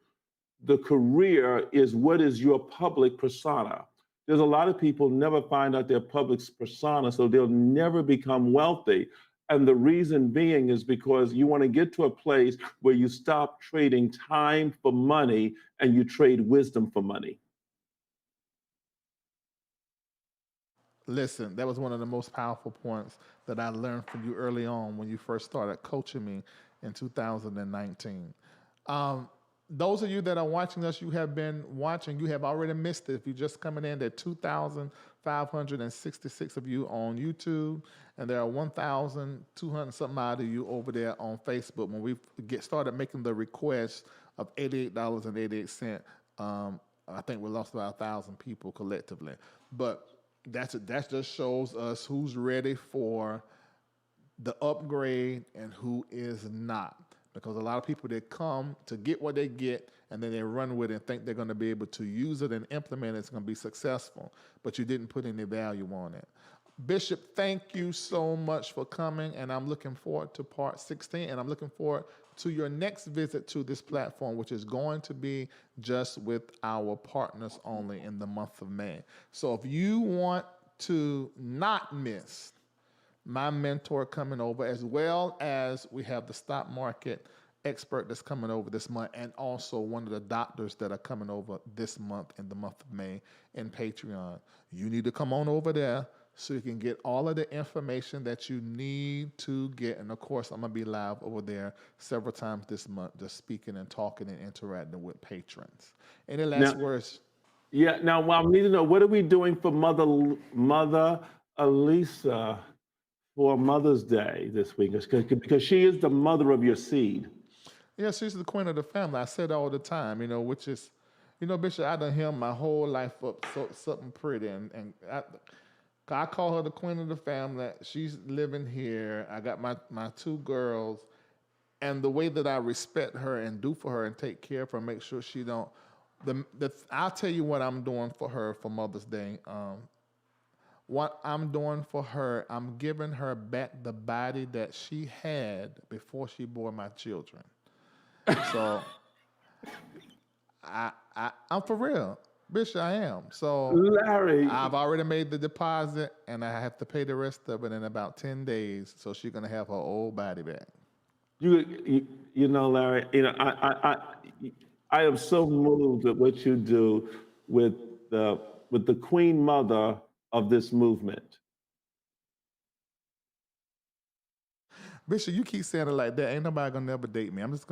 Speaker 3: The career is what is your public persona. There's a lot of people never find out their public persona, so they'll never become wealthy. And the reason being is because you want to get to a place where you stop trading time for money and you trade wisdom for money.
Speaker 2: Listen, that was one of the most powerful points that I learned from you early on when you first started coaching me in 2019. Those of you that are watching us, you have been watching, you have already missed it. If you're just coming in, there are 2,566 of you on YouTube, and there are 1,200 something out of you over there on Facebook. When we started making the request of $88.88, I think we lost about 1,000 people collectively. But that just shows us who's ready for the upgrade and who is not. Because a lot of people, they come to get what they get and then they run with it and think they're going to be able to use it and implement it. It's going to be successful, but you didn't put any value on it. Bishop, thank you so much for coming, and I'm looking forward to part 16, and I'm looking forward to your next visit to this platform, which is going to be just with our partners only in the month of May. So if you want to not miss my mentor coming over, as well as we have the stock market expert that's coming over this month, and also one of the doctors that are coming over this month in the month of May in Patreon. You need to come on over there so you can get all of the information that you need to get. And of course, I'm going to be live over there several times this month, just speaking and talking and interacting with patrons. Any last words?
Speaker 3: Yeah, now I need to know, what are we doing for Mother Elisa for Mother's Day this week? Because she is the mother of your seed.
Speaker 2: Yeah, she's the queen of the family. I say that all the time, which is, Bishop, I done held my whole life up something pretty, and I call her the queen of the family. She's living here. I got my two girls, and the way that I respect her and do for her and take care of her, make sure she don't. I'll tell you what I'm doing for her for Mother's Day. What I'm doing for her, I'm giving her back the body that she had before she bore my children. So I'm for real, Bishop. I am. So
Speaker 3: Larry,
Speaker 2: I've already made the deposit, and I have to pay the rest of it in about 10 days. So she's gonna have her old body back.
Speaker 3: Larry, I am so moved at what you do with the queen mother of this movement.
Speaker 2: Bishop, you keep saying it like that. Ain't nobody gonna never date me. I'm just.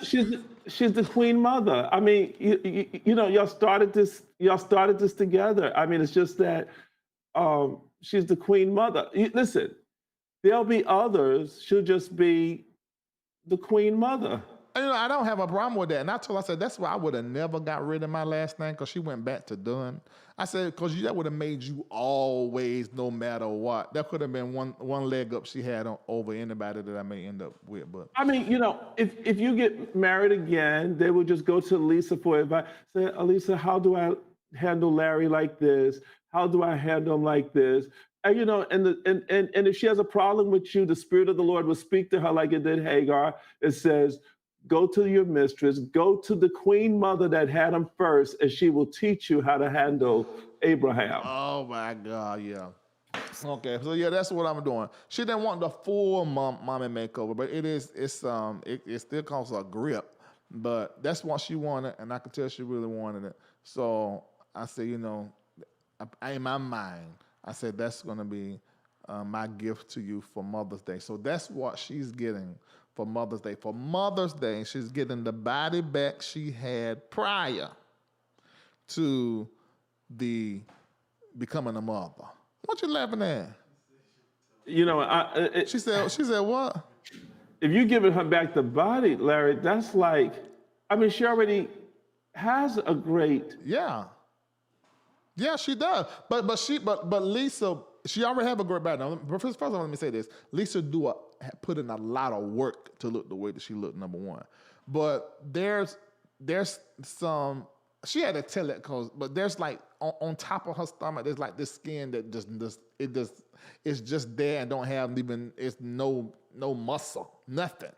Speaker 3: She's the queen mother. I mean, y'all started this. Y'all started this together. I mean, it's just that she's the queen mother. Listen, there'll be others. She'll just be the queen mother.
Speaker 2: I don't have a problem with that. And I told her, I said, that's why I would have never got rid of my last name, because she went back to Dunn. I said, because that would have made you always, no matter what. That could have been one leg up she had over anybody that I may end up with. But
Speaker 3: I mean, if you get married again, they would just go to Lisa for advice. Say, Elisa, how do I handle Larry like this? How do I handle him like this? And and if she has a problem with you, the Spirit of the Lord will speak to her like it did Hagar. It says, go to your mistress, go to the queen mother that had him first, and she will teach you how to handle Abraham.
Speaker 2: oh my God, yeah. Okay, so yeah, that's what I'm doing. She didn't want the full mommy makeover, but it still costs a grip. But that's what she wanted, and I could tell she really wanted it. So I said, in my mind, I said that's gonna be my gift to you for Mother's Day. So that's what she's getting for Mother's Day. For Mother's Day, she's getting the body back she had prior to the becoming a mother. What you laughing at? She said what?
Speaker 3: If you're giving her back the body, Larry, that's like, I mean, she already has a great.
Speaker 2: Yeah. Yeah, she does. But Lisa, she already have a great background. First of all, let me say this: Lisa put in a lot of work to look the way that she looked. Number one, but there's some. She had to tell it but there's like on top of her stomach, there's like this skin that it's just there and don't have it's no muscle, nothing,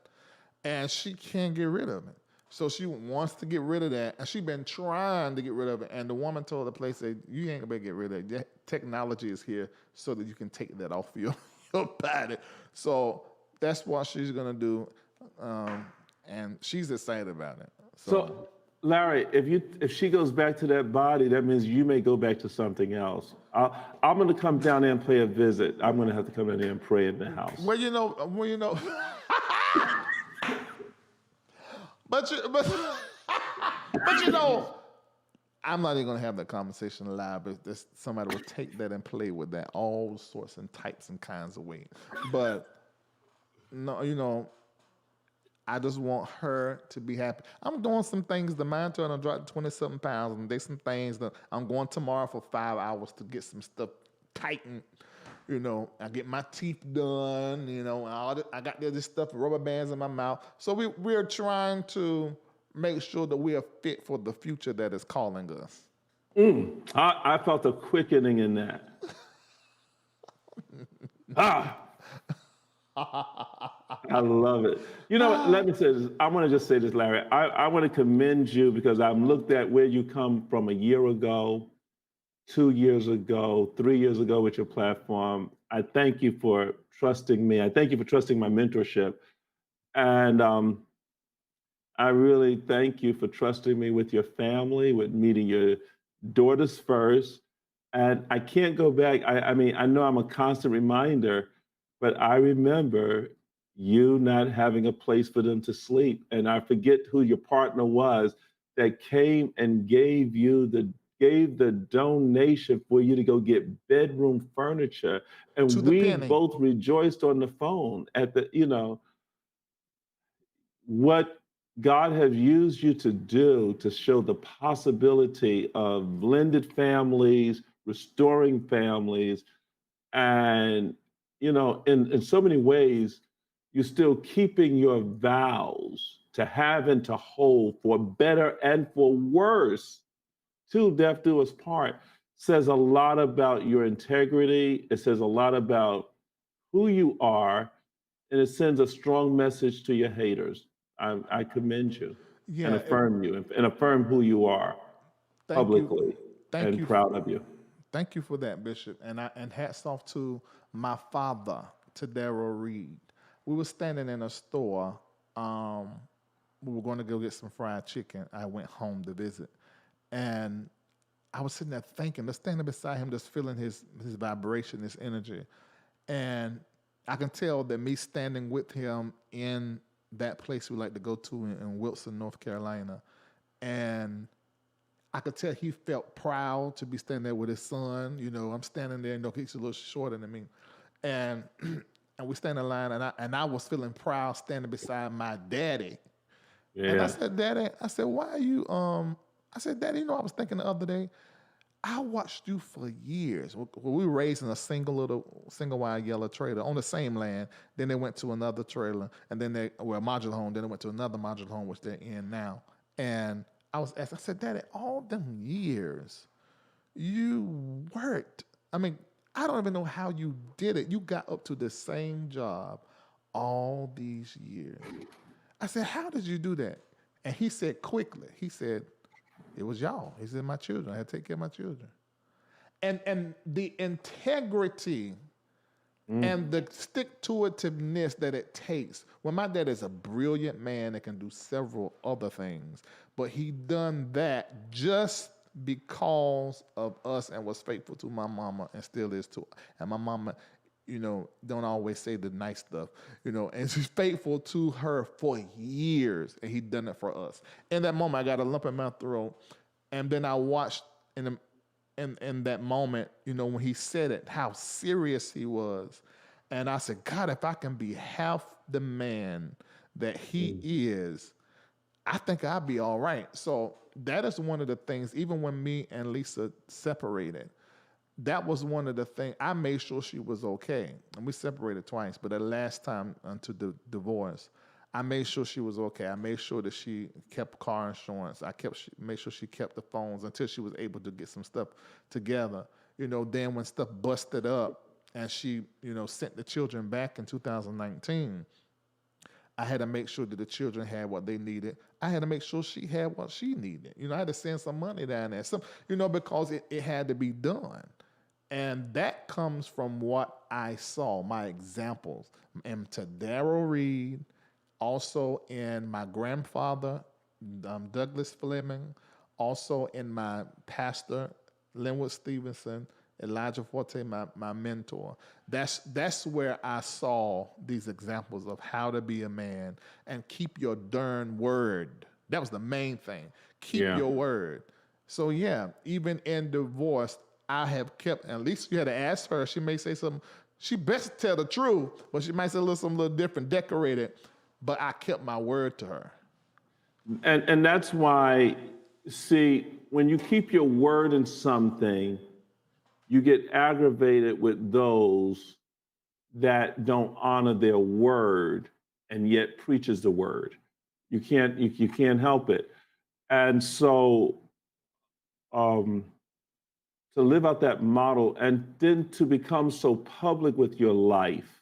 Speaker 2: and she can't get rid of it. So she wants to get rid of that, and she's been trying to get rid of it. And the woman told the place, "Say you ain't gonna get rid of it. Technology is here so that you can take that off your body." So that's what she's gonna do, and she's excited about it.
Speaker 3: So Larry, if she goes back to that body, that means you may go back to something else. I'm gonna come down there and pay a visit. I'm gonna have to come in there and pray in the house.
Speaker 2: Well, you know. But I'm not even gonna have that conversation live. But somebody will take that and play with that all sorts and types and kinds of ways. But no, I just want her to be happy. I'm doing some things. The mind to I dropped 20-something pounds, and there's some things that I'm going tomorrow for 5 hours to get some stuff tightened. I get my teeth done. I got this stuff, rubber bands in my mouth. So we're trying to make sure that we are fit for the future that is calling us.
Speaker 3: I felt a quickening in that. I love it. Let me say this. I want to just say this, Larry. I want to commend you because I've looked at where you come from a year ago, 2 years ago, 3 years ago with your platform. I thank you for trusting me. I thank you for trusting my mentorship. And I really thank you for trusting me with your family, with meeting your daughters first. And I can't go back. I mean, I know I'm a constant reminder, but I remember you not having a place for them to sleep. And I forget who your partner was that came and gave the donation for you to go get bedroom furniture. And we both rejoiced on the phone at what God has used you to do to show the possibility of blended families, restoring families, and in so many ways, you're still keeping your vows to have and to hold for better and for worse. Till death do us part says a lot about your integrity. It says a lot about who you are, and it sends a strong message to your haters. I commend you and
Speaker 2: Yeah,
Speaker 3: affirm you and affirm who you are
Speaker 2: thank you,
Speaker 3: publicly
Speaker 2: thank
Speaker 3: and
Speaker 2: you,
Speaker 3: proud of you.
Speaker 2: thank you for that, Bishop. And hats off to my father, to Daryl Reid. We were standing in a store. Um, we were going to go get some fried chicken. I went home to visit, and I was sitting there thinking, just standing beside him, just feeling his vibration, his energy, and I can tell that me standing with him in that place we like to go to in Wilson, North Carolina, and I could tell he felt proud to be standing there with his son. I'm standing there, he's a little shorter than me, and and we stand in line, and I was feeling proud standing beside my daddy. And I
Speaker 3: Yeah.
Speaker 2: said, Daddy, I said, why are you I said, Daddy, I was thinking the other day, I watched you for years. We were raised in a single wide yellow trailer on the same land. Then they went to another trailer, and then they were a modular home. Then they went to another modular home, which they're in now. And I was asked, I said, Daddy, all them years you worked. I mean, I don't even know how you did it. You got up to the same job all these years. I said, how did you do that? And he said quickly, he said, it was y'all. He said, my children. I had to take care of my children. And the integrity and the stick to itiveness that it takes. Well, my dad is a brilliant man that can do several other things, but he done that just because of us and was faithful to my mama and still is to. And my mama, don't always say the nice stuff, and she's faithful to her for years, and he done it for us. In that moment, I got a lump in my throat, and then I watched in that moment, when he said it, how serious he was. And I said, God, if I can be half the man that he is, I think I'll be all right. So that is one of the things, even when me and Lisa separated, that was one of the things. I made sure she was okay. And we separated twice, but the last time until the divorce, I made sure she was okay. I made sure that she kept car insurance. Made sure she kept the phones until she was able to get some stuff together. Then when stuff busted up and she, sent the children back in 2019, I had to make sure that the children had what they needed. I had to make sure she had what she needed. I had to send some money down there. Because it had to be done. And that comes from what I saw, my examples. And to Daryl Reid, also in my grandfather, Douglas Fleming, also in my pastor, Linwood Stevenson, Elijah Forte, my mentor. That's where I saw these examples of how to be a man and keep your darn word. That was the main thing. Keep
Speaker 3: Yeah.
Speaker 2: your word. So yeah, even in divorce, I have kept, at least you had to ask her, she may say something, she best tell the truth, but she might say something a little different, decorated, but I kept my word to her.
Speaker 3: And that's why, see, when you keep your word in something, you get aggravated with those that don't honor their word and yet preaches the word. You can't help it. And so um, to live out that model and then to become so public with your life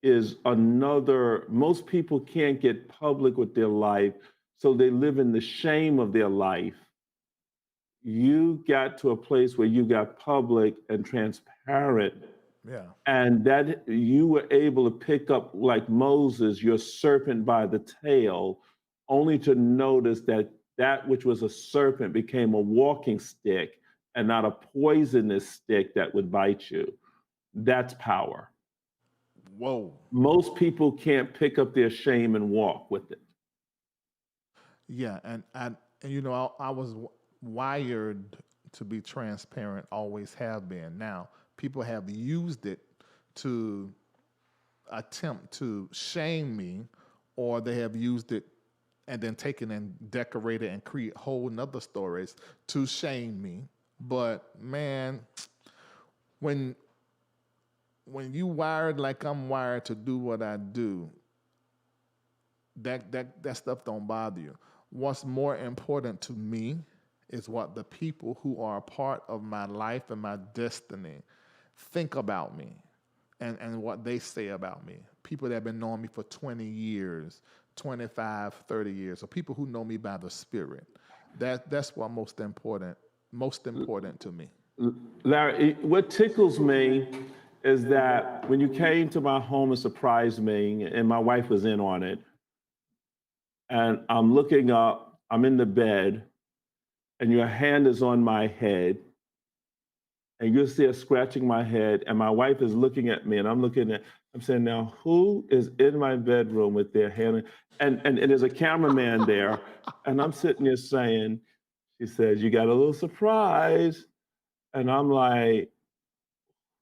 Speaker 3: is another. Most people can't get public with their life, so they live in the shame of their life. You got to a place where you got public and transparent,
Speaker 2: Yeah.
Speaker 3: and that you were able to pick up, like Moses, your serpent by the tail, only to notice that that which was a serpent became a walking stick and not a poisonous stick that would bite you. That's power.
Speaker 2: Whoa.
Speaker 3: Most people can't pick up their shame and walk with it.
Speaker 2: Yeah, and I was wired to be transparent, always have been. Now, people have used it to attempt to shame me, or they have used it and then taken and decorated and create whole nother stories to shame me. But man, when you wired like I'm wired to do what I do, that stuff don't bother you. What's more important to me is what the people who are a part of my life and my destiny think about me and what they say about me. People that have been knowing me for 20 years, 25, 30 years, or people who know me by the Spirit. That's what most important to me.
Speaker 3: Larry, what tickles me is that when you came to my home and surprised me, and my wife was in on it, and I'm looking up, I'm in the bed, and your hand is on my head, and you're there scratching my head, and my wife is looking at me, and I'm saying, now, who is in my bedroom with their hand? And there's a cameraman there, and I'm sitting there saying, she says, you got a little surprise. And I'm like,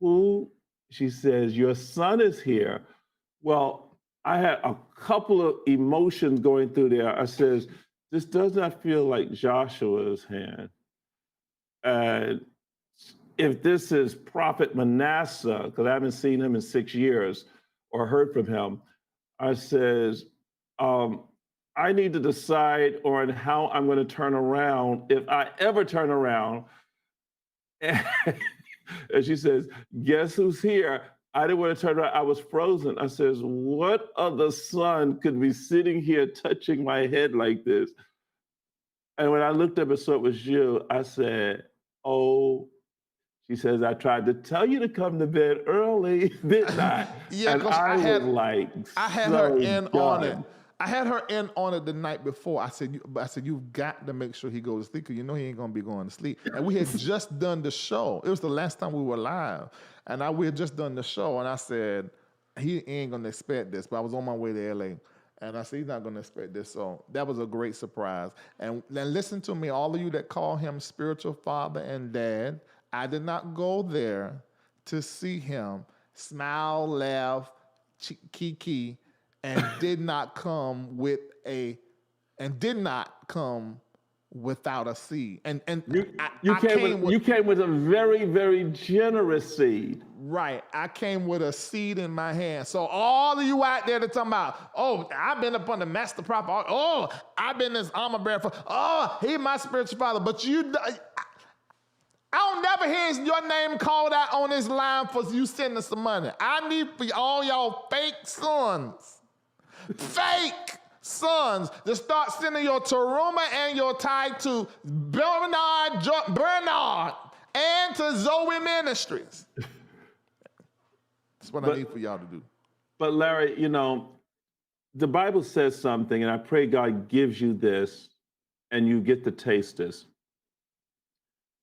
Speaker 3: who? She says, your son is here. Well, I had a couple of emotions going through there. I says, this does not feel like Joshua's hand. And if this is Prophet Manasseh, because I haven't seen him in 6 years or heard from him, I says, I need to decide on how I'm going to turn around, if I ever turn around. And she says, guess who's here? I didn't want to turn around. I was frozen. I says, what other son could be sitting here touching my head like this? And when I looked up and saw it was you, I said, oh. She says, I tried to tell you to come to bed early, didn't I?
Speaker 2: Yeah,
Speaker 3: and
Speaker 2: because
Speaker 3: I
Speaker 2: had her in on it. I had her in on it the night before. I said, you've got to make sure he goes to sleep because you know he ain't gonna be going to sleep. And we had just done the show. It was the last time we were live, and we had just done the show. And I said, he ain't gonna expect this. But I was on my way to LA, and I said he's not gonna expect this. So that was a great surprise. And then listen to me, all of you that call him spiritual father and dad. I did not go there to see him smile, laugh, kiki, and did not come without a seed. And
Speaker 3: you came with a very, very generous seed.
Speaker 2: Right. I came with a seed in my hand. So all of you out there that talking about, oh, I've been up on the master prophet. Oh, I've been this armor bearer for, oh, he's my spiritual father. But I don't never hear your name called out on this line for you sending some money. I need for all y'all fake sons to start sending your Taruma and your tithe to Bernard and to Zoe Ministries. That's what I need for y'all to do.
Speaker 3: But Larry, the Bible says something, and I pray God gives you this and you get to taste this.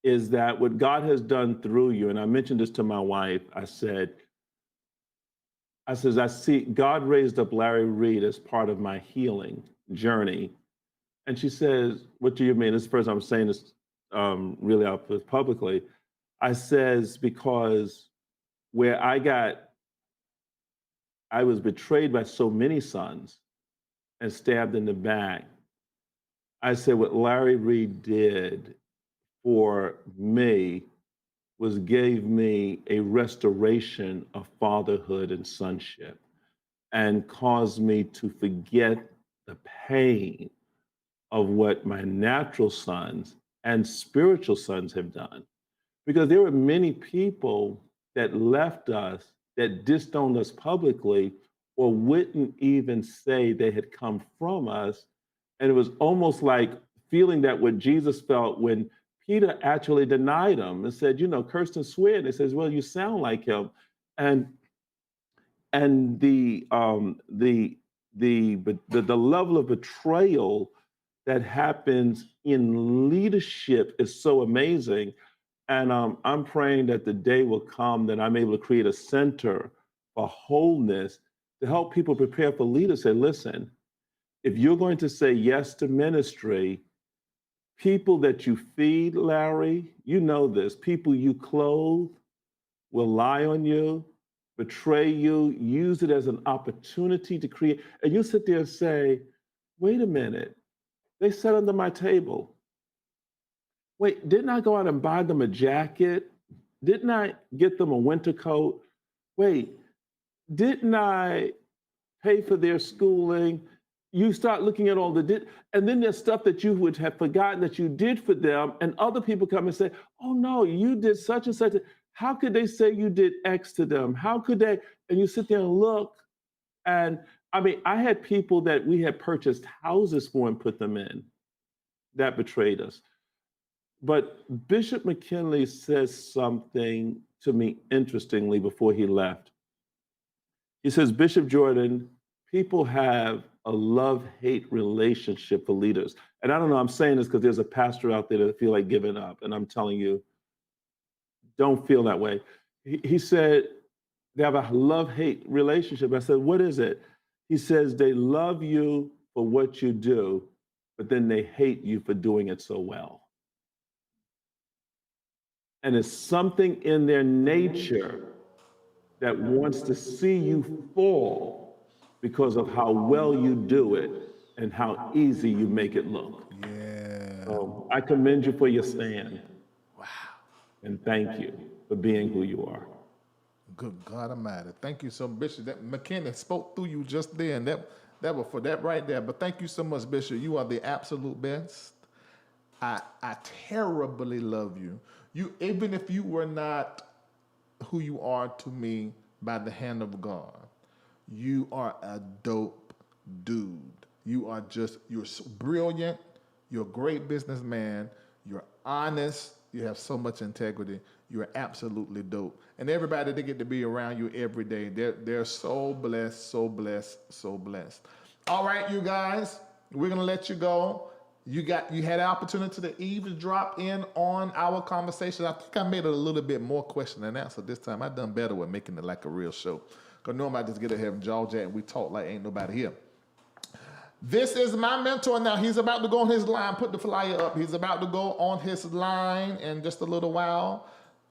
Speaker 3: Is that what God has done through you? And I mentioned this to my wife. I said, I see God raised up Larry Reid as part of my healing journey. And she says, what do you mean? This is the first time I'm saying this really out publicly. I says, because where I was betrayed by so many sons and stabbed in the back. I said, what Larry Reid did for me gave me a restoration of fatherhood and sonship and caused me to forget the pain of what my natural sons and spiritual sons have done. Because there were many people that left us, that disowned us publicly, or wouldn't even say they had come from us. And it was almost like feeling that what Jesus felt when Peter actually denied him and said, curse and swear. And he says, well, you sound like him. And the level of betrayal that happens in leadership is so amazing. And I'm praying that the day will come that I'm able to create a center for wholeness to help people prepare for leaders. Say, listen, if you're going to say yes to ministry, people that you feed, Larry, you know this, people you clothe will lie on you, betray you, use it as an opportunity to create. And you sit there and say, wait a minute, they sat under my table. Wait, didn't I go out and buy them a jacket? Didn't I get them a winter coat? Wait, didn't I pay for their schooling? You start looking at all and then there's stuff that you would have forgotten that you did for them, and other people come and say, oh no, you did such and such. How could they say you did X to them? How could they? And you sit there and look, and I mean, I had people that we had purchased houses for and put them in that betrayed us. But Bishop McKinley says something to me interestingly before he left. He says, Bishop Jordan, people have a love-hate relationship for leaders. And I don't know, I'm saying this because there's a pastor out there that feel like giving up. And I'm telling you, don't feel that way. He said, they have a love-hate relationship. I said, what is it? He says, they love you for what you do, but then they hate you for doing it so well. And it's something in their nature that wants to see you fall because of how well you do it and how easy you make it look.
Speaker 2: Yeah.
Speaker 3: So I commend you for your stand. Wow. And thank you for being who you are.
Speaker 2: Good God Almighty. Thank you so much, Bishop. That McKenna spoke through you just then. That was for that right there. But thank you so much, Bishop. You are the absolute best. I terribly love you. You, even if you were not who you are to me by the hand of God, you are a dope dude. You're brilliant. You're a great businessman. You're honest. You have so much integrity. You're absolutely dope. And everybody that get to be around you every day, they're so blessed, so blessed, so blessed. All right, you guys, we're gonna let you go. You had an opportunity to eavesdrop in on our conversation. I think I made it a little bit more question and answer this time. I done better with making it like a real show. Because normally I just get ahead and jaw jack and we talk like ain't nobody here. This is my mentor now. He's about to go on his line. Put the flyer up. He's about to go on his line in just a little while.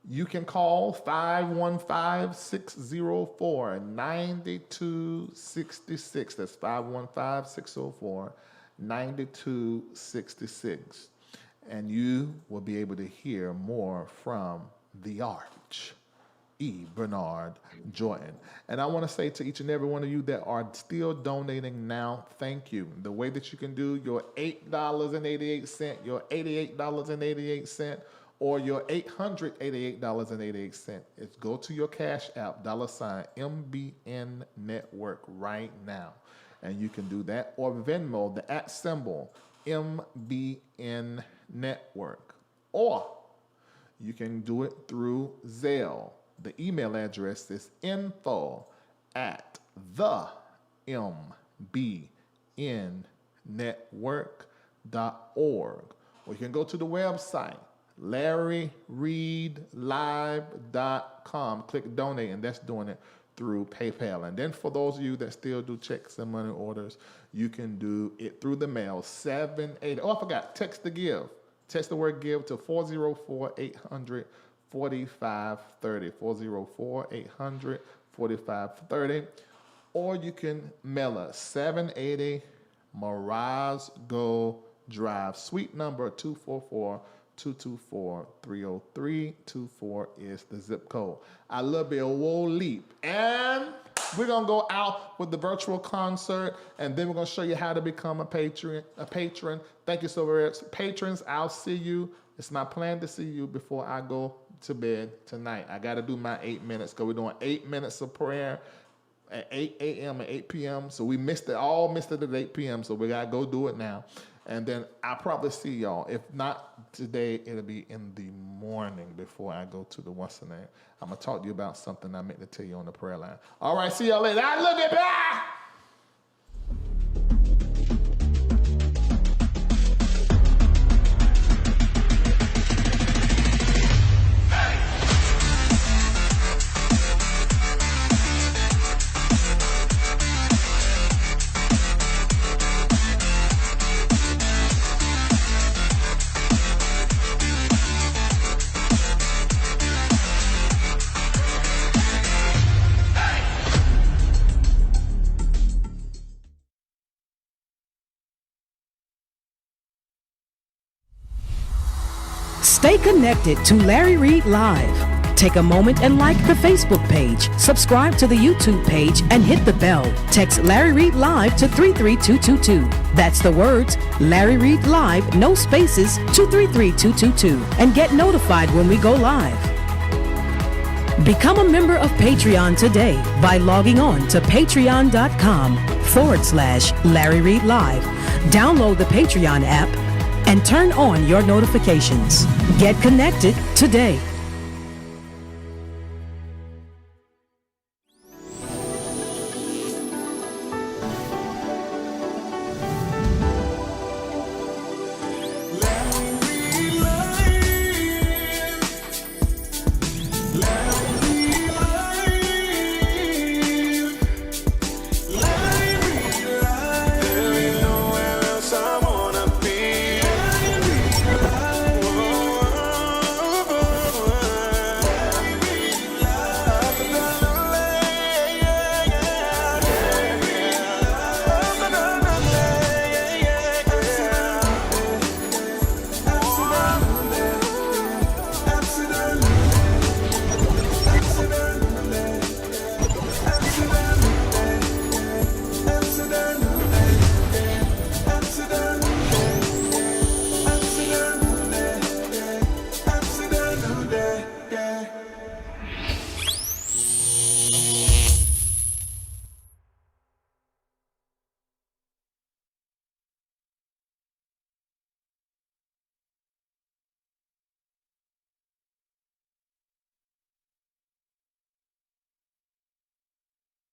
Speaker 2: You can call 515-604-9266. That's 515-604-9266. And you will be able to hear more from the Arch, E. Bernard Jordan. And I want to say to each and every one of you that are still donating now, thank you. The way that you can do your $8.88, your $88.88, or your $888.88 is go to your Cash App, $MBN Network right now. And you can do that. Or Venmo, the @ symbol, MBN Network. Or you can do it through Zelle. The email address is info@thembnnetwork.org. Or you can go to the website, LarryReidLive.com. Click donate, and that's doing it through PayPal. And then for those of you that still do checks and money orders, you can do it through the mail, 780. Oh, I forgot, text the give. Text the word give to 404-800-4530, 404-800-4530. Or you can mail us 780 Morosgo Drive, suite number 244-224-303. 24 is the zip code. I love you, whoa leap. And we're going to go out with the virtual concert, and then we're going to show you how to become a patron. Thank you so very much. Patrons, I'll see you. It's my plan to see you before I go to bed tonight. I got to do my 8 minutes because we're doing 8 minutes of prayer at 8 a.m. and 8 p.m. So we missed it at 8 p.m. So we got to go do it now. And then I'll probably see y'all. If not today, it'll be in the morning before I go to the what's the name. I'm going to talk to you about something I meant to tell you on the prayer line. All right, see y'all later. I love you. Bye.
Speaker 1: Stay connected to Larry Reid Live. Take a moment and like the Facebook page, subscribe to the YouTube page, and hit the bell. Text Larry Reid Live to 33222. That's the words Larry Reid Live, no spaces, to 33222, and get notified when we go live. Become a member of Patreon today by logging on to patreon.com/Larry Reid Live. Download the Patreon app and turn on your notifications. Get connected today.